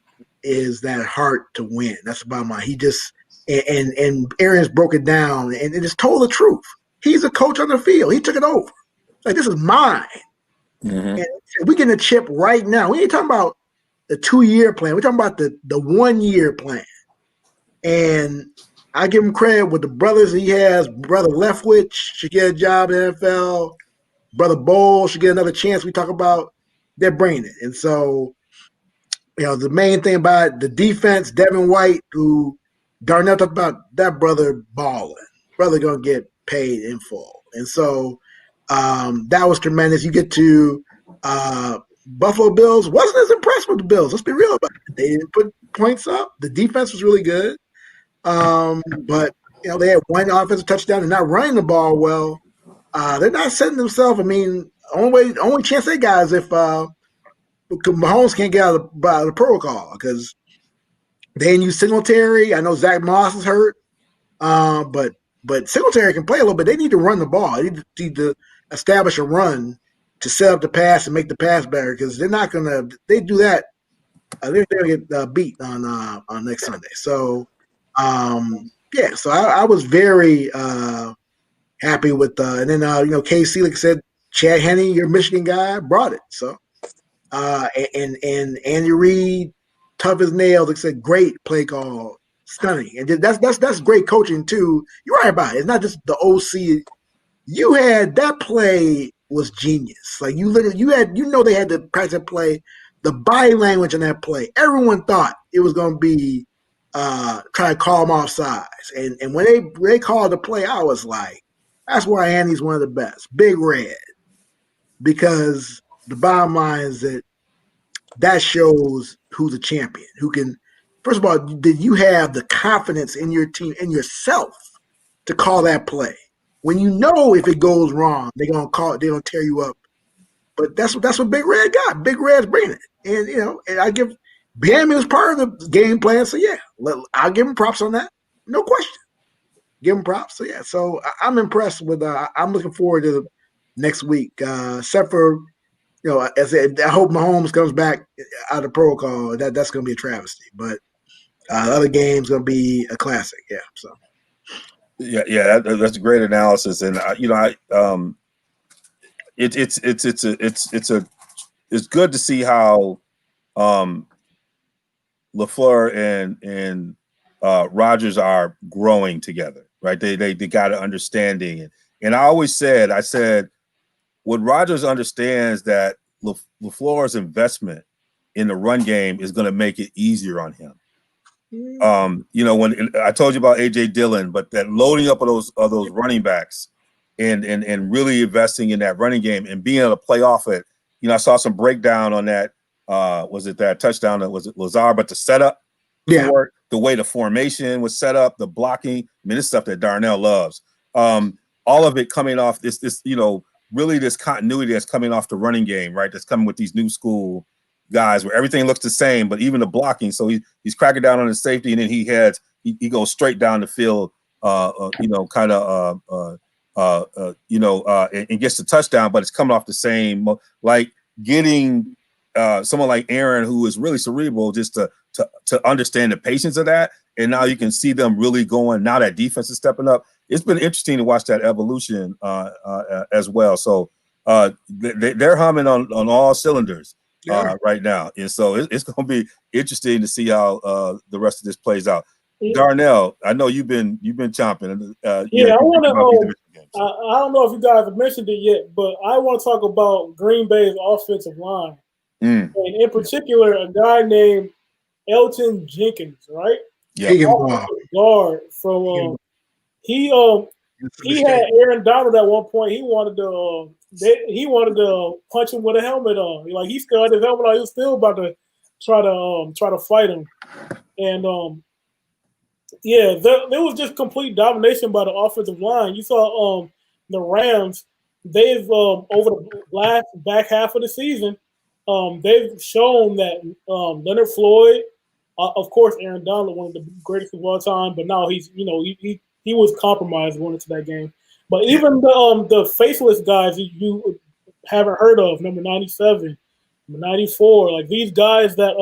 is that heart to win. That's about mine. He just and Aaron's broke it down and just told the truth. He's a coach on the field. He took it over. Like, this is mine. Mm-hmm. And we're getting a chip right now. We ain't talking about the 2-year plan. We're talking about the 1-year plan. And I give him credit with the brothers he has. Brother Leftwich should get a job in the NFL. Brother Bowles should get another chance. We talk about they're bringing it. And so, the main thing about the defense, Devin White, who Darnell talked about, that brother balling. Brother going to get paid in full. And so that was tremendous. You get to Buffalo Bills. Wasn't as impressed with the Bills. Let's be real about it. They didn't put points up. The defense was really good. But, they had one offensive touchdown. They're not running the ball well. They're not setting themselves. Only chance they got is if Mahomes can't get out of the protocol, because they didn't use Singletary. I know Zach Moss is hurt, but Singletary can play a little bit. They need to run the ball. They need to establish a run to set up the pass and make the pass better, because they're not going to – they do that, they're going to get beat on next Sunday. So, Yeah, so I was very happy with and then KC, like I said, Chad Henne, your Michigan guy, brought it. So and Andy Reid, tough as nails, like I said, great play call, stunning, and that's great coaching too. You're right about it. It's not just the OC. You had that play was genius. Like you literally, they had to practice that play, the body language in that play. Everyone thought it was going to be try to call them off sides, and when they called the play, I was like, that's why Andy's one of the best, Big Red, because the bottom line is that shows who's a champion, who can. First of all, did you have the confidence in your team and yourself to call that play? When you know if it goes wrong, they're gonna call it, they're gonna tear you up. But that's what Big Red got. Big Red's bringing it, and I give Bam is part of the game plan. So yeah, I'll give him props on that, no question. Give him props. So yeah, so I'm impressed with. I'm looking forward to next week, except for as I hope Mahomes comes back out of protocol. That's gonna be a travesty. But the other game's gonna be a classic. Yeah, so. Yeah, that's a great analysis, and it's good to see how LaFleur and Rodgers are growing together, right? They got an understanding, and I said when Rodgers understands that LaFleur's investment in the run game is going to make it easier on him. When I told you about AJ Dillon, but that loading up of those running backs and really investing in that running game and being able to play off it. I saw some breakdown on that. Was it that touchdown? Was it Lazard? But the setup, for the way the formation was set up, the blocking. I mean, this stuff that Darnell loves. All of it coming off this really this continuity that's coming off the running game, right? That's coming with these new school guys where everything looks the same, but even the blocking. So he's cracking down on his safety, and then he goes straight down the field, and gets the touchdown, but it's coming off the same, like getting someone like Aaron, who is really cerebral, just to understand the patience of that. And now you can see them really going. Now that defense is stepping up. It's been interesting to watch that evolution as well. So they're humming on all cylinders. Right now, and so it's going to be interesting to see how the rest of this plays out. Yeah. Darnell, I know you've been chomping. I want to. I don't know if you guys have mentioned it yet, but I want to talk about Green Bay's offensive line, and in particular, a guy named Elton Jenkins, right? Yeah, guard from he had Aaron Donald at one point. He wanted to punch him with a helmet on. Like he still had his helmet on. He was still about to try to fight him. And there was just complete domination by the offensive line. You saw the Rams. They've over the last back half of the season, they've shown that Leonard Floyd, of course, Aaron Donald, one of the greatest of all time, but now he's he was compromised going into that game. But even the faceless guys you haven't heard of, number 97, number 94, like these guys that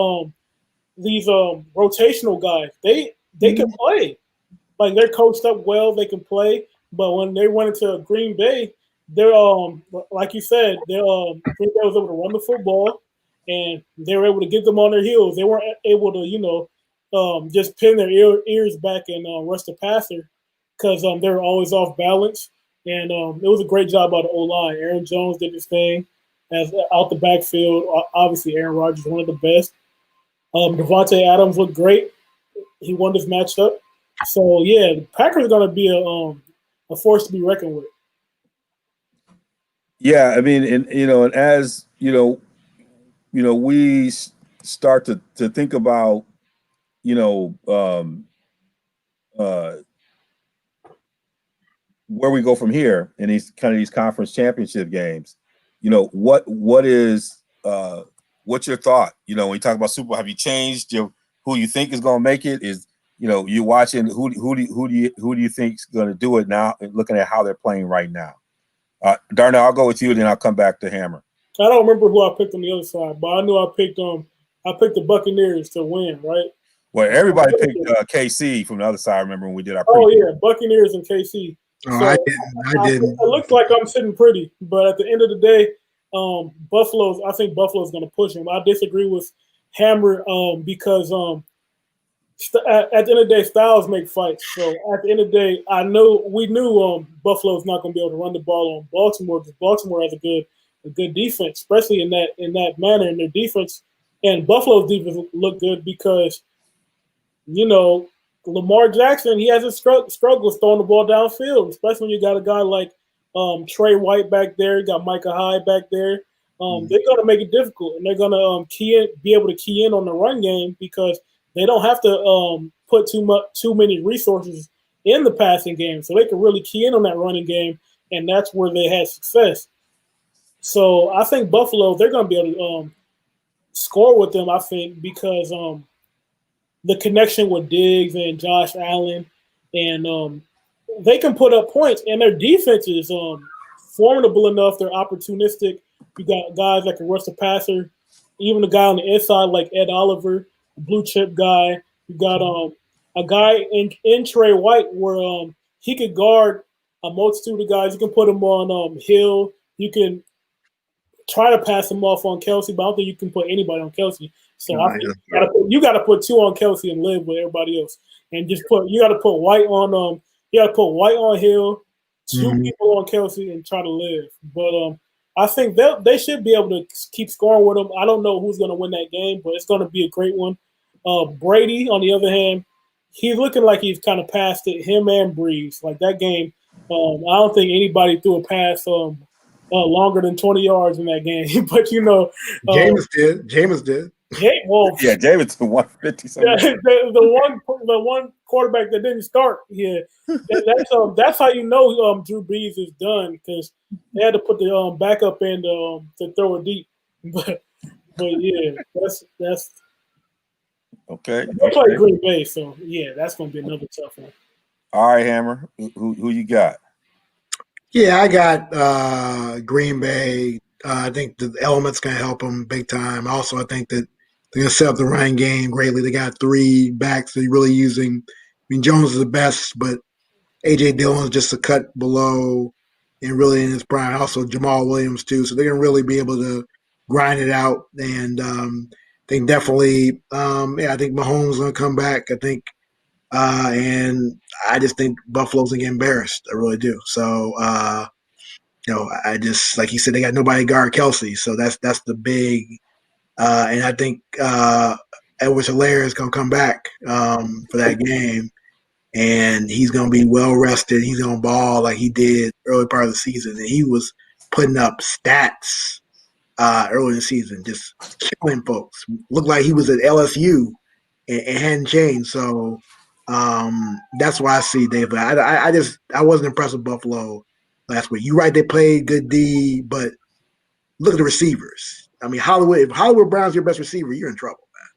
these rotational guys, they can play. Like they're coached up well, they can play. But when they went into Green Bay, they're like you said, Green Bay was able to run the football and they were able to get them on their heels. They weren't able to, just pin their ears back and rush the passer because they were always off balance. And it was a great job by the O-line. Aaron Jones did his thing as out the backfield. Obviously, Aaron Rodgers, one of the best. Devontae Adams looked great. He won this matchup. So, yeah, the Packers are going to be a force to be reckoned with. Yeah, I mean, and as we start to think about, where we go from here in these conference championship games, what's your thought? When you talk about Super Bowl, have you changed who you think is going to make it? Is you watching who do you think is going to do it now? Looking at how they're playing right now, Darnell, I'll go with you, and then I'll come back to Hammer. I don't remember who I picked on the other side, but I knew I picked the Buccaneers to win, right? Well, everybody picked KC from the other side. I remember when we did our Oh preview. yeah, Buccaneers and KC. Oh, So I didn't. it looks like I'm sitting pretty, but at the end of the day, I think Buffalo's going to push him. I disagree with Hammer because at the end of the day, styles make fights. So at the end of the day, we knew Buffalo's not going to be able to run the ball on Baltimore because Baltimore has a good defense, especially in that manner. And their defense and Buffalo's defense look good because Lamar Jackson, he has a struggle with throwing the ball downfield, especially when you got a guy like Trey White back there, you got Micah Hyde back there. They're going to make it difficult, and they're going to be able to key in on the run game because they don't have to put too many resources in the passing game, so they can really key in on that running game, and that's where they had success. So I think Buffalo, they're going to be able to score with them, I think, because the connection with Diggs and Josh Allen, and they can put up points, and their defense is formidable enough. They're opportunistic. You got guys that can rush the passer, even the guy on the inside like Ed Oliver, a blue chip guy. You got a guy in Trey White where he could guard a multitude of guys. You can put him on Hill. You can try to pass him off on Kelsey, but I don't think you can put anybody on Kelsey. So I think you got to put two on Kelsey and live with everybody else, and you got to put White on White on Hill, two people on Kelsey, and try to live. But I think they should be able to keep scoring with them. I don't know who's going to win that game, but it's going to be a great one. Brady, on the other hand, he's looking like he's kind of past it. Him and Breeze, like that game. I don't think anybody threw a pass longer than 20 yards in that game. But Jameis did. Yeah, Jameis 150 something. The one quarterback that didn't start. Yeah, that's how you know Drew Brees is done because they had to put the backup in to throw it deep. But yeah, that's okay. They play Green Bay, so yeah, that's going to be another tough one. All right, Hammer, who you got? Yeah, I got Green Bay. I think the elements going to help them big time. Also, I think that they're going to set up the running game greatly. They got three backs they're really using. I mean, Jones is the best, but A.J. Dillon is just a cut below and really in his prime. Also, Jamal Williams, too. So they're going to really be able to grind it out. And they definitely, I think Mahomes is going to come back. I think and I just think Buffalo's going to get embarrassed. I really do. So, I just, like you said, they got nobody to guard Kelsey. So that's the big and I think Edwards-Helaire is going to come back for that game, and he's going to be well rested. He's going to ball like he did early part of the season, and he was putting up stats early in the season, just killing folks. Looked like he was at LSU and hadn't changed. So that's why I see Dave. I wasn't impressed with Buffalo last week. You're right, they played good D, but look at the receivers. I mean, if Hollywood Brown's your best receiver, you're in trouble, man.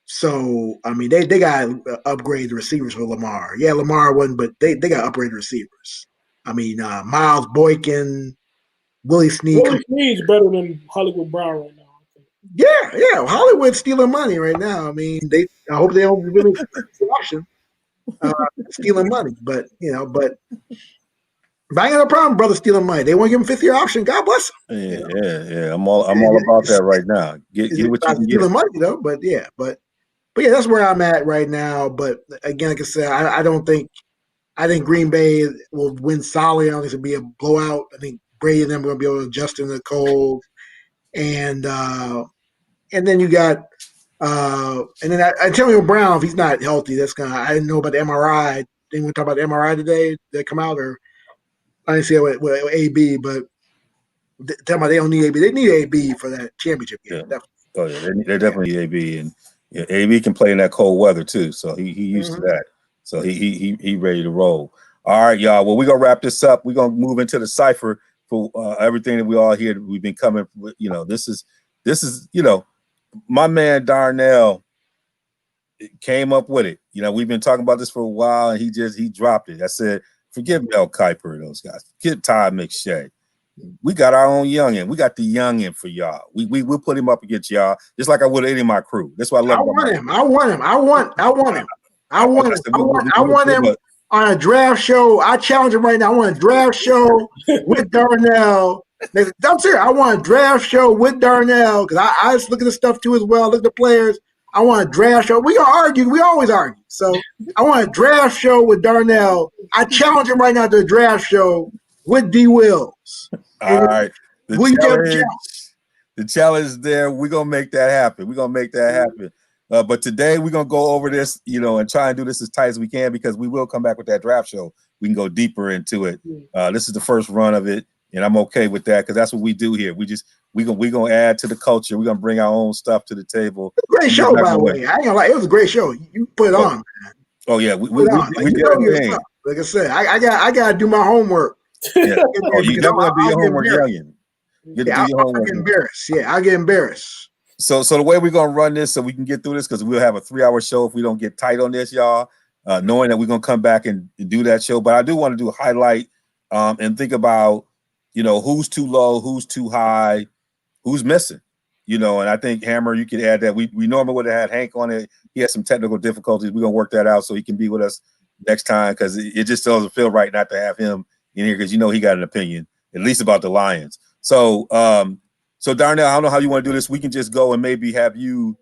So, I mean, they got to upgrade the receivers for Lamar. Yeah, Lamar wasn't, but they got to upgrade the receivers. I mean, Miles Boykin, Willie Snead. Willie Snead's better than Hollywood Brown right now. Yeah. Hollywood's stealing money right now. I mean, I hope they don't really auction stealing money, but But I ain't got no problem, brother, stealing money. They want to give him 5th-year option. God bless them. Yeah. I'm all about that right now. Get what you can get. Stealing money though, but yeah, that's where I'm at right now. But again, like I said, I think Green Bay will win solidly. I don't think it'll be a blowout. I think Brady and them are going to be able to adjust in the cold, and then you got and then Antonio Brown, if he's not healthy, I didn't know about the MRI. Didn't we talk about the MRI today that come out or? I didn't see it with AB, but tell me they don't need AB. They need AB for that championship game. Yeah. Oh yeah, they definitely need AB, and AB can play in that cold weather too. So he used to that. So he ready to roll. All right, y'all. Well, we're gonna wrap this up. We're gonna move into the cipher for everything that we all hear. We've been coming. This is my man Darnell came up with it. We've been talking about this for a while, and he dropped it. I said, forget Mel Kiper and those guys. Get Todd McShay. We got our own youngin. We got the youngin for y'all. We'll put him up against y'all, just like I would any of my crew. That's why I love him. I want him on a draft show. I challenge him right now. I want a draft show with Darnell. I'm serious. I want a draft show with Darnell because I just look at the stuff too as well. Look at the players. I want a draft show. We gonna argue. We always argue. So I want a draft show with Darnell. I challenge him right now to a draft show with D. Wills. All right. The challenge there. We're gonna make that happen. But today we're gonna go over this, and try and do this as tight as we can because we will come back with that draft show. We can go deeper into it. This is the first run of it, and I'm okay with that because that's what we do here. We gonna add to the culture. We're gonna bring our own stuff to the table. Great show, by the way. I ain't gonna lie, it was a great show. You put it on, man. Oh yeah, we did your thing. Like I said, I gotta do my homework. Yeah. Oh, you definitely do your homework, youngin. I'll get embarrassed. Yeah, I'll get embarrassed. So the way we're gonna run this, so we can get through this, because we'll have a 3-hour show if we don't get tight on this, y'all. Knowing that we're gonna come back and do that show, but I do want to do a highlight and think about, who's too low, who's too high, who's missing. And I think Hammer, you could add that. We normally would have had Hank on it. He has some technical difficulties. We're gonna work that out so he can be with us next time because it just doesn't feel right not to have him in here because he got an opinion at least about the Lions. So Darnell, I don't know how you want to do this. We can just go and maybe have you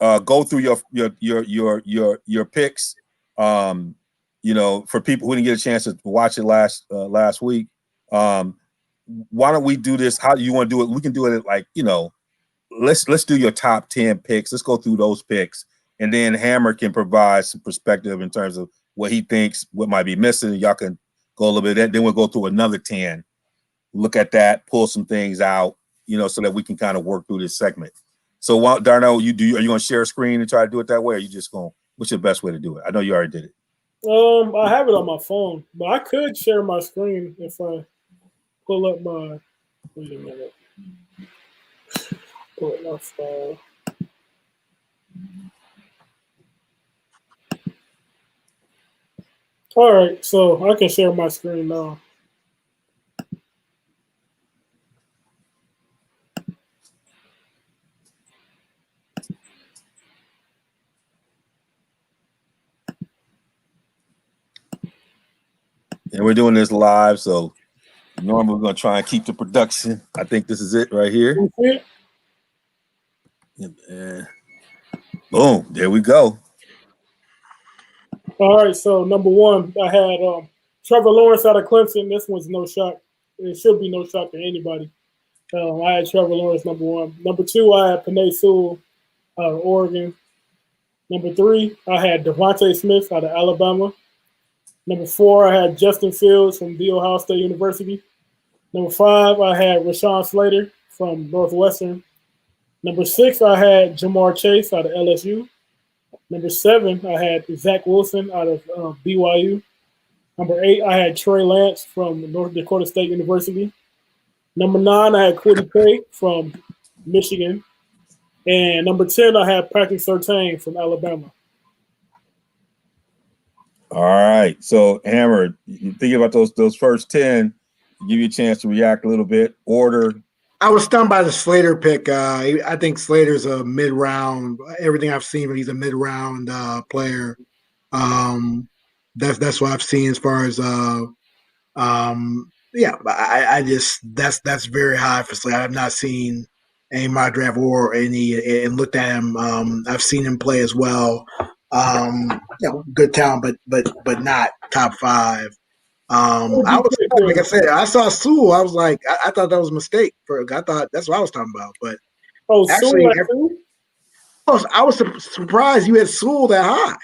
go through your picks. For people who didn't get a chance to watch it last week. Why don't we do this? How do you want to do it? We can do it like, let's do your top 10 picks. Let's go through those picks, and then Hammer can provide some perspective in terms of what he thinks, what might be missing. Y'all can go a little bit. Then we'll go through another 10. Look at that, pull some things out, so that we can kind of work through this segment. So, Darnell, are you going to share a screen and try to do it that way, or are you just going? What's your best way to do it? I know you already did it. I have it on my phone, but I could share my screen if I pull up my. Wait a minute. Pull up my phone. All right, so I can share my screen now. And we're doing this live, so normally we're going to try and keep the production. I think this is it right here. And boom, there we go. All right, so number one, I had Trevor Lawrence out of Clemson. This one's no shock. It should be no shock to anybody. I had Trevor Lawrence number one. Number two, I had Penei Sewell out of Oregon. Number three, I had Devontae Smith out of Alabama. Number four, I had Justin Fields from The Ohio State University. Number five, I had Rashawn Slater from Northwestern. Number six, I had Jamar Chase out of LSU. Number seven, I had Zach Wilson out of BYU. Number eight, I had Trey Lance from North Dakota State University. Number nine, I had Kwity Paye from Michigan. And number 10, I had Patrick Surtain from Alabama. All right. So, Hammer, you thinking about those first 10, give you a chance to react a little bit. Order. I was stunned by the Slater pick. I think Slater's a mid-round. Everything I've seen, he's a mid-round player. That's what I've seen as far as I just that's very high for Slater. I've not seen any mock draft or any and looked at him. I've seen him play as well. Good talent, but not top five. I was like I said, I saw Sewell. I was like, I thought that was a mistake. I thought that's what I was talking about. But actually, I was surprised you had Sewell that high.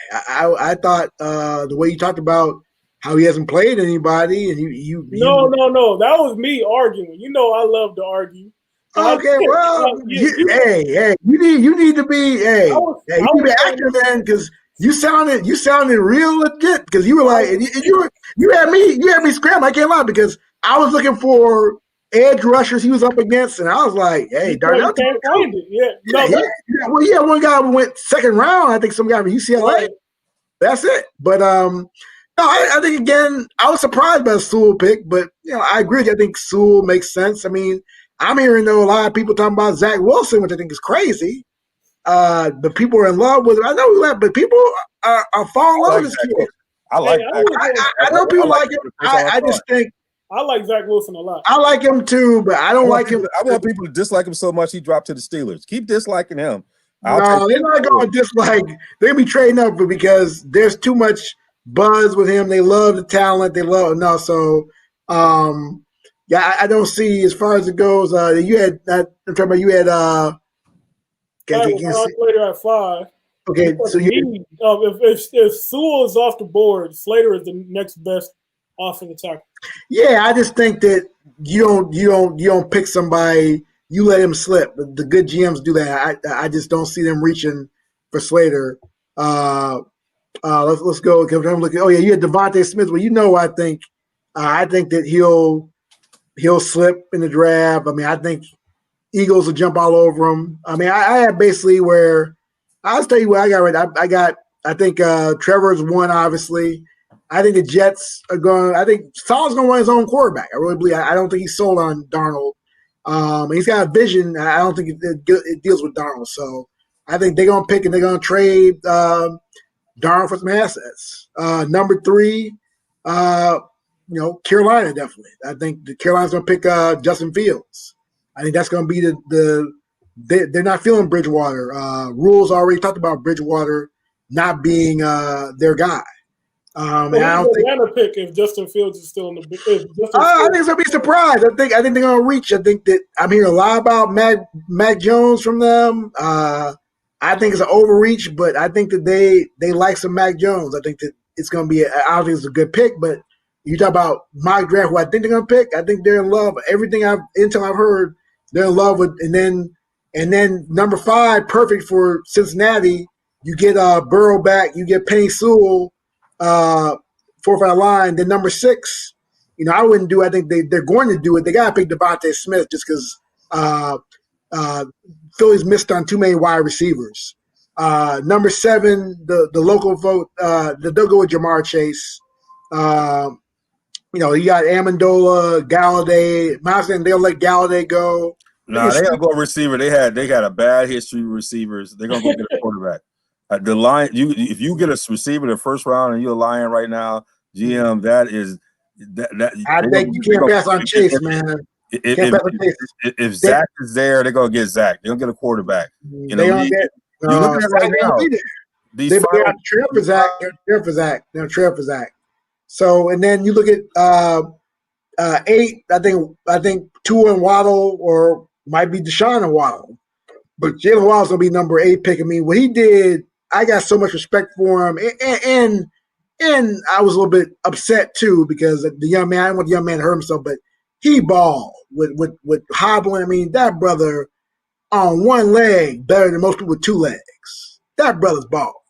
I thought the way you talked about how he hasn't played anybody, and you. No. That was me arguing. I love to argue. Okay, well, you need to be you need to be active, man, because you sounded real legit because you were like you had me scramble. I can't lie because I was looking for edge rushers he was up against, and I was like, hey, Darnell can't find it. Yeah. Well, one guy went second round. I think some guy from UCLA. Right. That's it. But No, I think again, I was surprised by the Sewell pick, but I agree with you. I think Sewell makes sense. I mean, I'm hearing though a lot of people talking about Zach Wilson, which I think is crazy. But people are in love with him. I know he left, but people are falling in love with this kid. I like Zach. I know people like him. I just think I like Zach Wilson a lot. I like him too, but I don't like him. I want people to dislike him so much he dropped to the Steelers. Keep disliking him. No, they're not going to dislike. They'll be trading up because there's too much buzz with him. They love the talent. Yeah, I don't see as far as it goes. You had I'm talking about you had Slater at 5. Okay, so if Sewell is off the board, Slater is the next best offensive tackle. Yeah, I just think that you don't pick somebody. You let him slip. The good GMs do that. I just don't see them reaching for Slater. Let's go. I'm looking. Oh yeah, you had Devontae Smith. Well, I think that he'll slip in the draft. I mean, I think Eagles will jump all over him. I mean, I had basically where I'll tell you what I got right. I think Trevor's one, obviously. I think the Jets are going. I think Saleh's going to run his own quarterback. I really believe. I don't think he's sold on Darnold. He's got a vision. I don't think it deals with Darnold. So I think they're going to pick and they're going to trade Darnold for some assets. Number 3, Carolina definitely. I think the Carolina's going to pick Justin Fields. I think that's going to be they're not feeling Bridgewater. Rules already talked about Bridgewater not being their guy. I don't think Atlanta pick if Justin Fields is still in the. I think it's gonna be a surprise. I think they're gonna reach. I think that I'm hearing a lot about Mac Jones from them. I think it's an overreach, but I think that they like some Mac Jones. I think that it's gonna be. I don't think it's a good pick, but you talk about mock draft, who I think they're gonna pick. I think they're in love. Everything until I've heard, they're in love with. And then number 5, perfect for Cincinnati. You get Burrow back. You get Penny Sewell. 4 or 5 line. Then number 6, I wouldn't do. I think they're going to do it. They got to pick Devontae Smith just because Philly's missed on too many wide receivers. Number 7, the local vote. They'll go with Jamar Chase. You got Amendola, Galladay. They'll let Galladay go. No, they gotta go receiver. They had a bad history with receivers. They're gonna go get a quarterback. The line, if you get a receiver in the first round and you're a Lion right now, GM, that is that. I think you can't pass on Chase, man. If Zach is there, they're gonna get Zach. They're gonna get a quarterback. They don't get. You look at it right now. They're trail for Zach. They're trail for Zach. So, and then you look at 8. I think 2 and Waddle, or might be Deshaun and Waddle. But Jalen Waddle's gonna be number 8 pick. I mean, what he did, I got so much respect for him, and I was a little bit upset too because the young man. I don't want the young man to hurt himself, but he balled with hobbling. I mean, that brother on one leg better than most people with 2 legs. That brother's ball,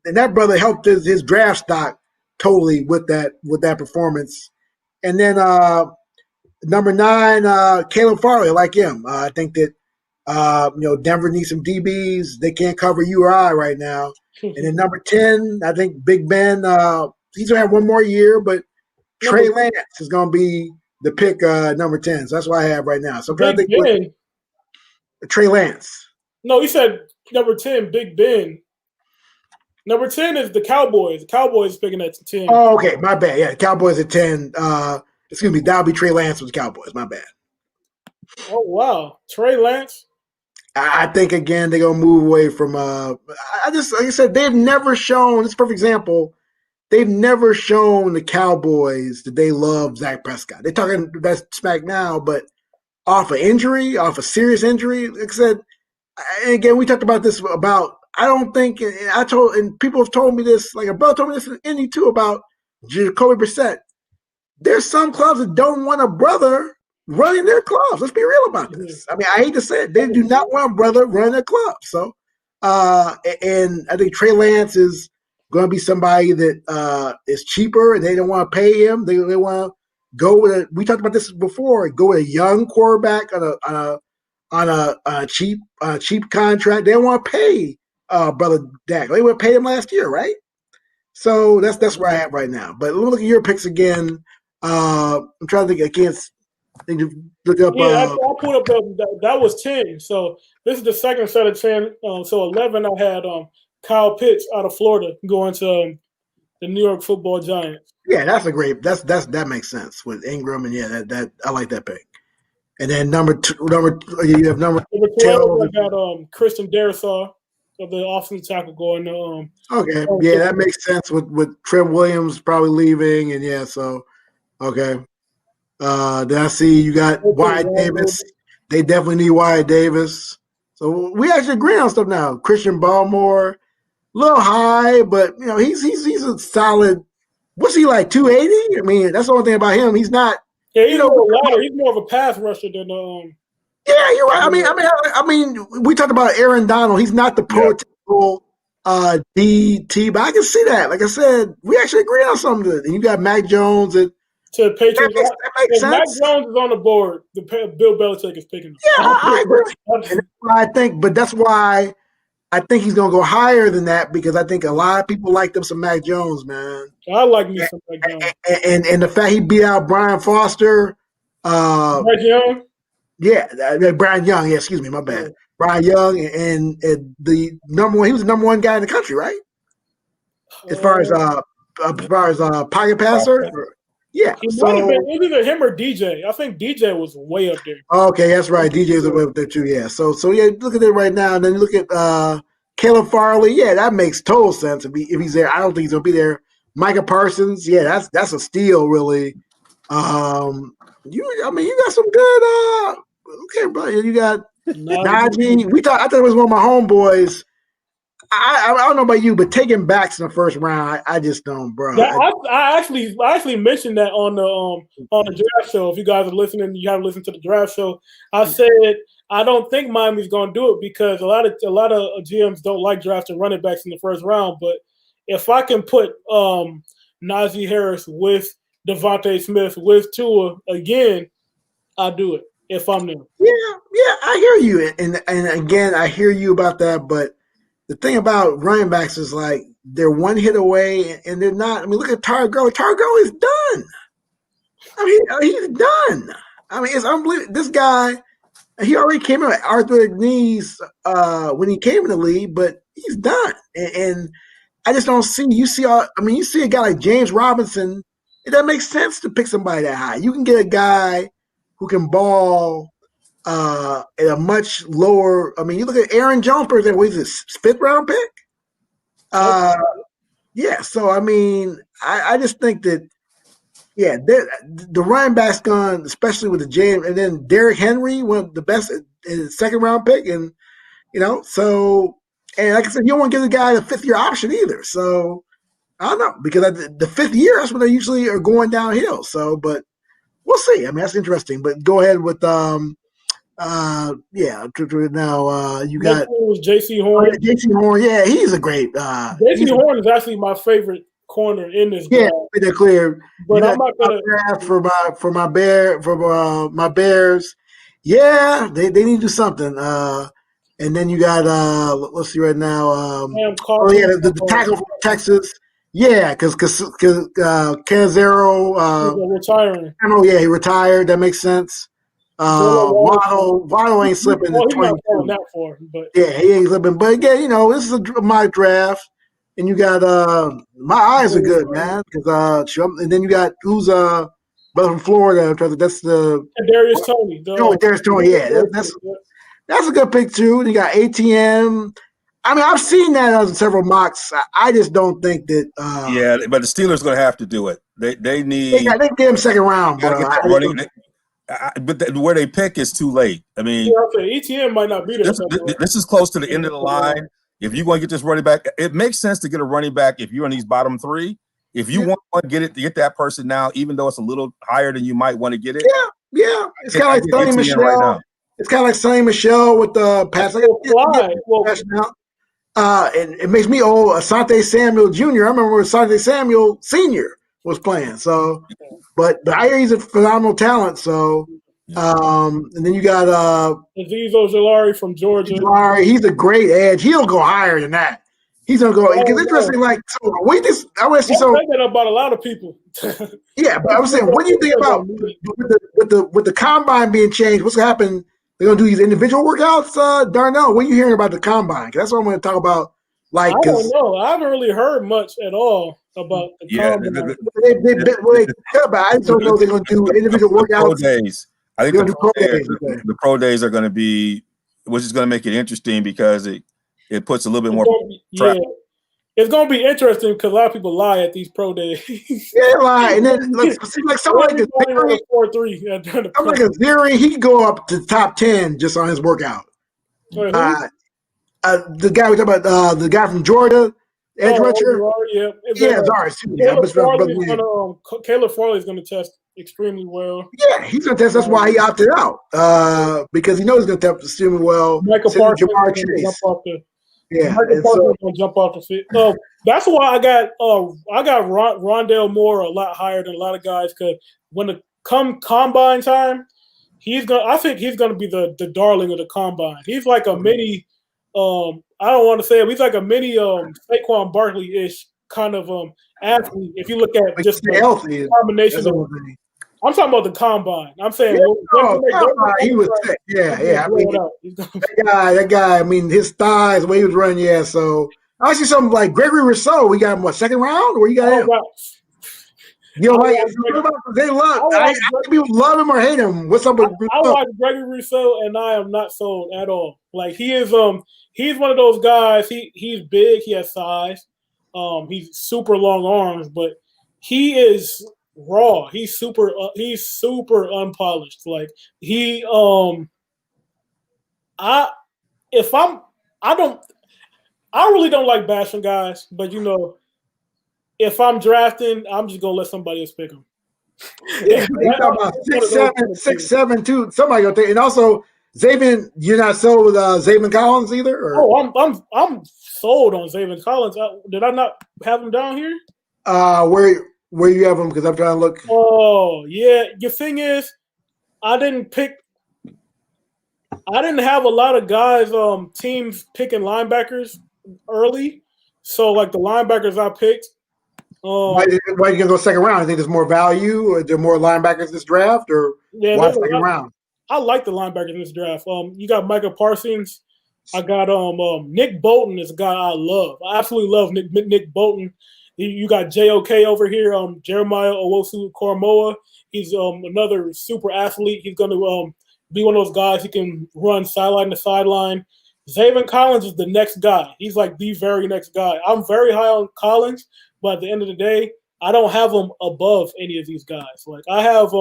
and that brother helped his draft stock totally with that performance. And then number 9, Caleb Farley, I like him. I think that. Denver needs some DBs. They can't cover you or I right now. And then number 10, I think Big Ben. He's gonna have one more year, but Trey Lance is gonna be the pick number 10. So that's what I have right now. So I'm trying to think Trey Lance. No, he said number 10, Big Ben. Number 10 is the Cowboys. The Cowboys picking at 10. Oh, okay, my bad. Yeah, Cowboys at 10. Excuse me, that'll be Trey Lance with the Cowboys. My bad. Oh wow, Trey Lance. I think again they're gonna move away from. Like I said, they've never shown. This is a perfect example. They've never shown the Cowboys that they love Dak Prescott. They're talking that smack now, but off a serious injury. Like I said, and again, we talked about this about. I don't think and people have told me this. Like a brother told me this in Indy too about Jacoby Brissett. There's some clubs that don't want a brother running their clubs. Let's be real about this. I mean, I hate to say it. They do not want a brother running their club. So, and I think Trey Lance is going to be somebody that is cheaper, and they don't want to pay him. They want to go with we talked about this before. Go with a young quarterback on a cheap contract. They don't want to pay brother Dak. They would pay him last year, right? So that's where I am right now. But look at your picks again. I'm trying to think. I can't think to look up. Yeah, I pulled up that was 10. So this is the second set of 10. So 11, I had Kyle Pitts out of Florida going to the New York Football Giants. Yeah, that's a great. That makes sense with Ingram, and yeah, that I like that pick. And then number 12, I got Christian Darrisaw of the offensive tackle going to. Okay, yeah, that makes sense with Trent Williams probably leaving, and yeah, so okay. Then I see you got Wyatt Davis. They definitely need Wyatt Davis. So we actually agree on stuff now. Christian Baltimore, a little high, but you know he's a solid. What's he like? 280? I mean, that's the only thing about him. He's not. Yeah, he's more lighter. He's more of a pass rusher than Yeah, you're right. I mean, we talked about Aaron Donald. He's not the prototypical DT, but I can see that. Like I said, we actually agree on something. And you got Mac Jones and to the Patriots. That makes sense. Mac Jones is on the board. Bill Belichick is picking him. Yeah, I agree. But that's why I think he's going to go higher than that because I think a lot of people like them some Mac Jones, man. I like me some Mac Jones. And the fact he beat out Brian Foster. Mac Young? Yeah, Brian Young. Yeah, excuse me, my bad. Yeah. Brian Young and the number one. He was the number one guy in the country, right? As far as pocket passer. Yeah, might have been either him or DJ. I think DJ was way up there. Okay, that's right. DJ's way up there too. Yeah. So yeah, look at it right now, and then look at Caleb Farley. Yeah, that makes total sense if he's there. I don't think he's gonna be there. Micah Parsons. Yeah, that's a steal, really. You got some good. Okay, bro. You got Najee. I thought it was one of my homeboys. I don't know about you, but taking backs in the first round, I just don't, bro. Yeah, I actually mentioned that on the draft show. If you guys are listening, you haven't listened to the draft show. I said I don't think Miami's going to do it because a lot of GMs don't like drafting running backs in the first round. But if I can put Najee Harris with Devontae Smith with Tua again, I'll do it if I'm them. Yeah, I hear you, and again, I hear you about that, but. The thing about running backs is like they're one hit away and they're not. I mean, look at Targo. Targo is done. I mean, he's done. I mean, it's unbelievable. This guy, he already came in with arthritic knees when he came in the league, but he's done. And I just don't see. You see a guy like James Robinson. It doesn't make sense to pick somebody that high. You can get a guy who can ball. At a much lower. I mean, you look at Aaron Jones, for example. What is this, 5th round pick? Yeah. So I mean, I just think that the running back's gone, especially with the James, and then Derrick Henry, one of the best in the 2nd round pick, and so and like I said, you don't want to give the guy a 5th year option either. So I don't know because the 5th year that's when they usually are going downhill. So, but we'll see. I mean, that's interesting. But go ahead with now you got J.C. Horn. J.C. Horn, yeah, he's a great. J.C. Horn is actually my favorite corner in this draft. Yeah, make that clear. But I'm not gonna draft for my Bears. Yeah, they need to do something. And then you got let's see right now. The tackle from Texas. Yeah, because Canzero retiring. Oh yeah, he retired. That makes sense. Waddle ain't slipping. Yeah, he ain't slipping. But again, this is my draft, and you got my eyes are good, man. Because and then you got who's brother from Florida. That's the Darius Toney. Darius Toney. Yeah, that's a good pick too. And you got ATM. I mean, I've seen that on several mocks. I just don't think that. Yeah, but the Steelers are going to have to do it. They need. They get him 2nd round, bro. But where they pick is too late. I mean, ETN might not be there. This is close to the end of the line. If you want to get this running back, it makes sense to get a running back if you're in these bottom 3. If you want to get that person now, even though it's a little higher than you might want to get it. Yeah. It's kind of like Sonny Michel. Right, it's kind of like Sonny Michel with the pass. And it makes me old. Asante Samuel Jr. I remember when Asante Samuel Sr. was playing. So, but I hear he's a phenomenal talent. So, and then you got Azeez Ojulari from Georgia. He's a great edge. He'll go higher than that. he's gonna go. Because interesting, like, so what do you think? I want to see. So say that about a lot of people. yeah, but I was saying, what do you think about with the combine being changed? What's gonna happen? They're gonna do these individual workouts. Darnell, what are you hearing about the combine? That's what I'm gonna talk about. Like, I don't know. I haven't really heard much at all about the combine. They care about. I just don't know if they're gonna do individual workouts. Pro days. I think the pro days are going to be, which is going to make it interesting because it puts a little bit more. It's going to be interesting because a lot of people lie at these pro days. Yeah, lie, and then like someone like a Theory, he can go up to top 10 just on his workout. The guy we talk about, the guy from Georgia, edge rusher. Caleb Farley is going to test extremely well. Yeah, he's going to test. That's why he opted out because he knows he's going to test extremely well. Michael Parsons is going to jump off the field. That's why I got Rondale Moore a lot higher than a lot of guys because when it combine time, I think he's going to be the darling of the combine. He's like a mini. I don't want to say it. He's like a mini Saquon Barkley-ish kind of athlete. If you look at like just the combination of, I'm talking about the combine. I'm saying he was sick. Yeah. I mean, that guy. I mean, his thighs, the way he was running. Yeah. So I see something like Gregory Rousseau. We got him what, second round, or you got him? You know, like they love. People love him or hate him. What's up with Rousseau? I like Gregory Rousseau, and I am not sold at all. Like he is, he's one of those guys. He's big. He has size. He's super long arms, but he is raw. He's super unpolished. Like he, I really don't like bashing guys, but you know, if I'm drafting, I'm just gonna let somebody else pick him. Yeah, you talking about 6'7", too. Somebody gonna take, and also Zaven. You're not sold with Zaven Collins either. Or? Oh, I'm sold on Zaven Collins. Did I not have him down here? Where you have him? Because I'm trying to look. Oh yeah. The thing is, I didn't have a lot of guys. Teams picking linebackers early, so like the linebackers I picked. Why are you gonna go second round? I think there's more value, or there are more linebackers in this draft, or why second round? I like the linebackers in this draft. You got Micah Parsons. I got Nick Bolton is a guy I love. I absolutely love Nick Bolton. You got JOK over here, Jeremiah Owusu-Koramoah. He's another super athlete. He's going to be one of those guys who can run sideline to sideline. Zaven Collins is the next guy. He's like the very next guy. I'm very high on Collins, but at the end of the day, I don't have him above any of these guys. Like I have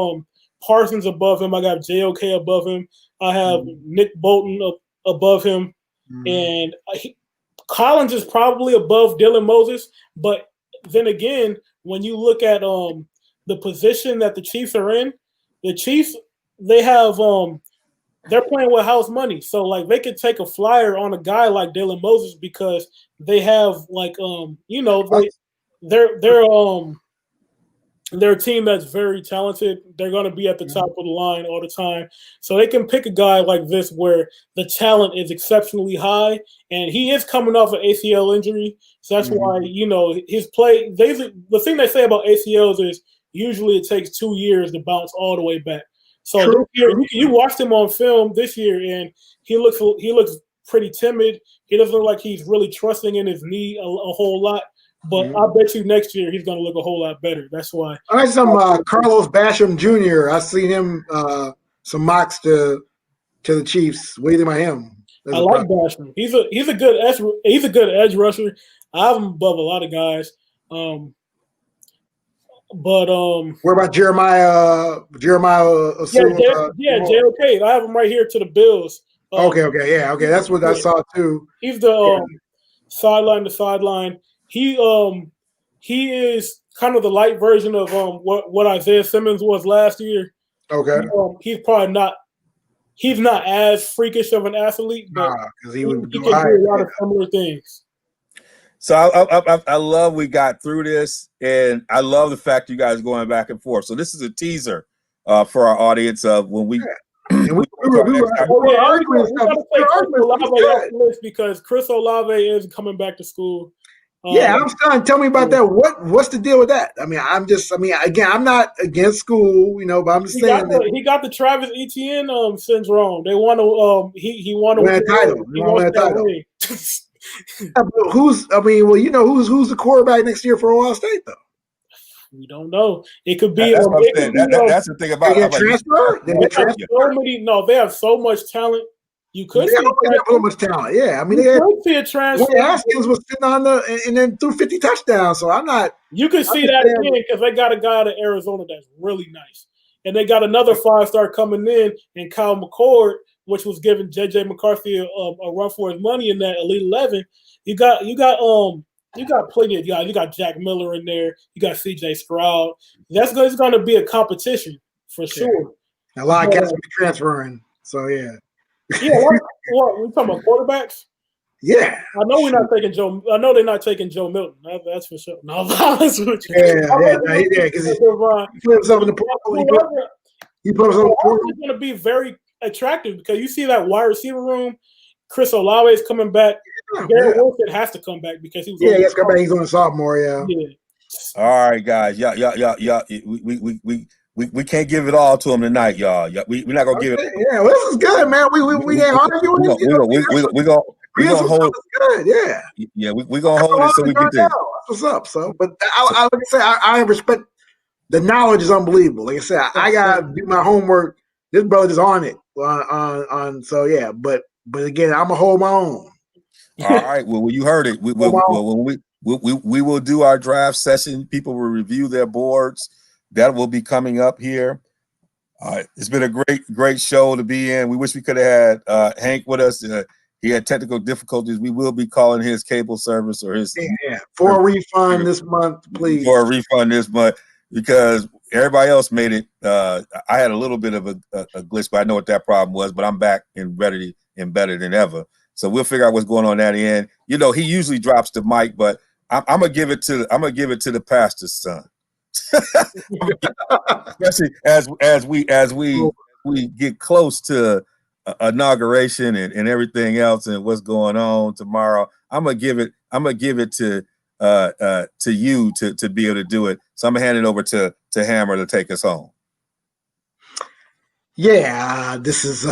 Parsons above him. I got JOK above him. I have Nick Bolton above him. And Collins is probably above Dylan Moses. But then again, when you look at the position that the Chiefs are in, the Chiefs, they have they're playing with house money. So like they could take a flyer on a guy like Dylan Moses because they have like they're a team that's very talented. They're going to be at the top of the line all the time. So they can pick a guy like this where the talent is exceptionally high, and he is coming off an ACL injury. So that's why, his play – the thing they say about ACLs is usually it takes 2 years to bounce all the way back. So this year, you watched him on film this year, and he looks pretty timid. He doesn't look like he's really trusting in his knee a whole lot. But I bet you next year he's going to look a whole lot better. That's why. I had some Carlos Basham Jr. I seen him some mocks to the Chiefs. What do you think about him? I like Basham. He's a good edge rusher. I have him above a lot of guys. What about Jeremiah? JOK. I have him right here to the Bills. Okay. That's what I saw too. He's the sideline to sideline. He is kind of the light version of what Isaiah Simmons was last year. Okay. He's probably not. He's not as freakish of an athlete, but he can do a lot of similar things. So I love we got through this, and I love the fact you guys going back and forth. So this is a teaser for our audience of when we. Because Chris Olave is coming back to school. Yeah, I'm starting. Tell me about that. What's the deal with that? I mean, again, I'm not against school, but I'm just saying that he got the Travis Etienne syndrome. They want to he want to win a title. he wants that ring. Who's the quarterback next year for Ohio State though? We don't know. It could be. That's what I'm saying. That's the thing about. They get transfer. They get transfer. They have so much talent. You could see so much talent. Yeah, I mean, they could see a transfer. Haskins was sitting on and then threw 50 touchdowns. So I'm not. You can see that again because they got a guy out of Arizona that's really nice, and they got another 5-star coming in Kyle McCord, which was giving JJ McCarthy a run for his money in that Elite 11. You got plenty of guys. You got Jack Miller in there. You got CJ Stroud. It's going to be a competition for sure. A lot of cats will be transferring. So yeah. Yeah, what we talking about quarterbacks? Yeah, I know we're not taking Joe. I know they're not taking Joe Milton. That's for sure. No, that's what you. Yeah, because he put himself in the portal. He put himself in the portal. It's going to be very attractive because you see that wide receiver room. Chris Olave is coming back. Garrett Wilson has to come back because he has to come back. He's on a sophomore. Yeah. All right, guys. Yeah. We can't give it all to him tonight, y'all. We're not gonna give it. Yeah, well, this is good, man. We ain't arguing. We're gonna hold. Good, yeah. Yeah, we're gonna hold it so we get there. That's what's up. So, but like I say, I respect the knowledge is unbelievable. Like I said, I gotta do my homework. This brother is on it. So yeah, but again, I'm gonna hold my own. All right. Well, you heard it. We will do our draft session. People will review their boards. That will be coming up here. It's been a great show to be in. We wish we could have had Hank with us. He had technical difficulties. We will be calling his cable service or his for a refund this month, please. For a refund this month because everybody else made it. I had a little bit of a glitch, but I know what that problem was. But I'm back and ready and better than ever. So we'll figure out what's going on that end. He usually drops the mic, but I'm gonna give it to the pastor's son. Especially as we get close to inauguration and everything else and what's going on tomorrow, I'm gonna give it to you to be able to do it. So I'm gonna hand it over to Hammer to take us home. Yeah, this is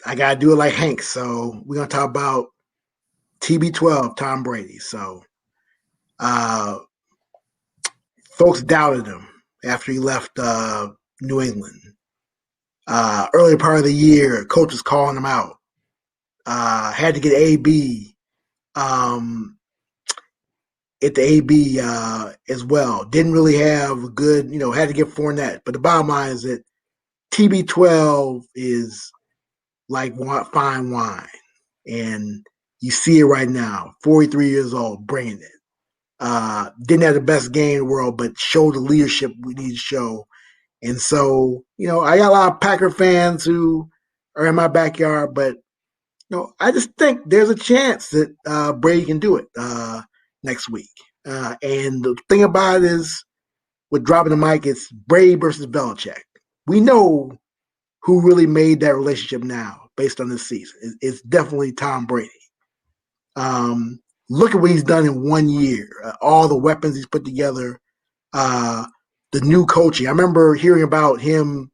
I gotta do it like Hank. So we're gonna talk about TB12, Tom Brady. So folks doubted him after he left New England. Earlier part of the year, coach was calling him out. Had to get AB at the AB as well. Didn't really have a good, had to get Fournette. But the bottom line is that TB12 is like fine wine. And you see it right now, 43 years old, bringing it. Didn't have the best game in the world, but showed the leadership we need to show. And so, I got a lot of Packer fans who are in my backyard, but, I just think there's a chance that Brady can do it next week. And the thing about it is, with dropping the mic, it's Brady versus Belichick. We know who really made that relationship now based on this season. It's definitely Tom Brady. Look at what he's done in 1 year. All the weapons he's put together. The new coaching. I remember hearing about him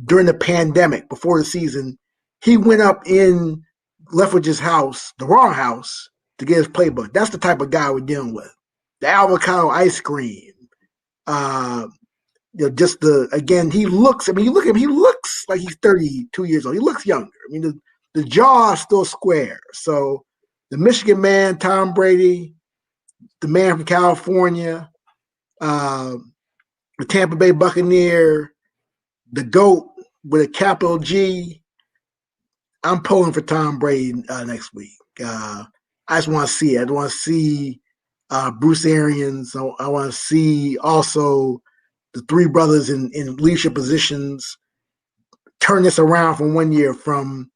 during the pandemic before the season. He went up in Leftwich's house, the wrong house, to get his playbook. That's the type of guy we're dealing with. The avocado ice cream. He looks, you look at him, he looks like he's 32 years old. He looks younger. The jaw is still square. So the Michigan man, Tom Brady, the man from California, the Tampa Bay Buccaneer, the GOAT with a capital G. I'm pulling for Tom Brady next week. I just want to see it. I want to see Bruce Arians. I want to see also the three brothers in leadership positions turn this around from 1 year, from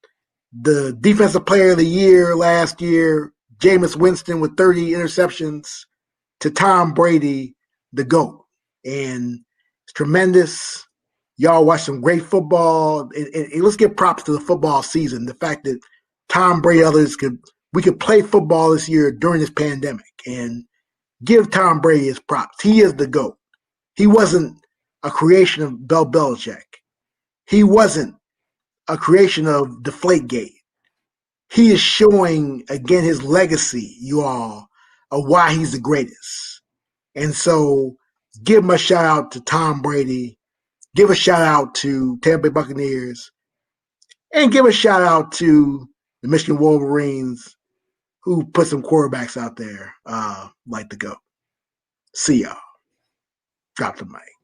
the defensive player of the year last year, Jameis Winston with 30 interceptions, to Tom Brady, the GOAT. And it's tremendous. Y'all watch some great football. And let's give props to the football season. The fact that Tom Brady and others could we could play football this year during this pandemic and give Tom Brady his props. He is the GOAT. He wasn't a creation of Bill Belichick. He wasn't a creation of Deflategate. He is showing, again, his legacy, you all, of why he's the greatest. And so give him a shout out to Tom Brady. Give a shout out to Tampa Bay Buccaneers. And give a shout out to the Michigan Wolverines, who put some quarterbacks out there like the GOAT. See y'all. Drop the mic.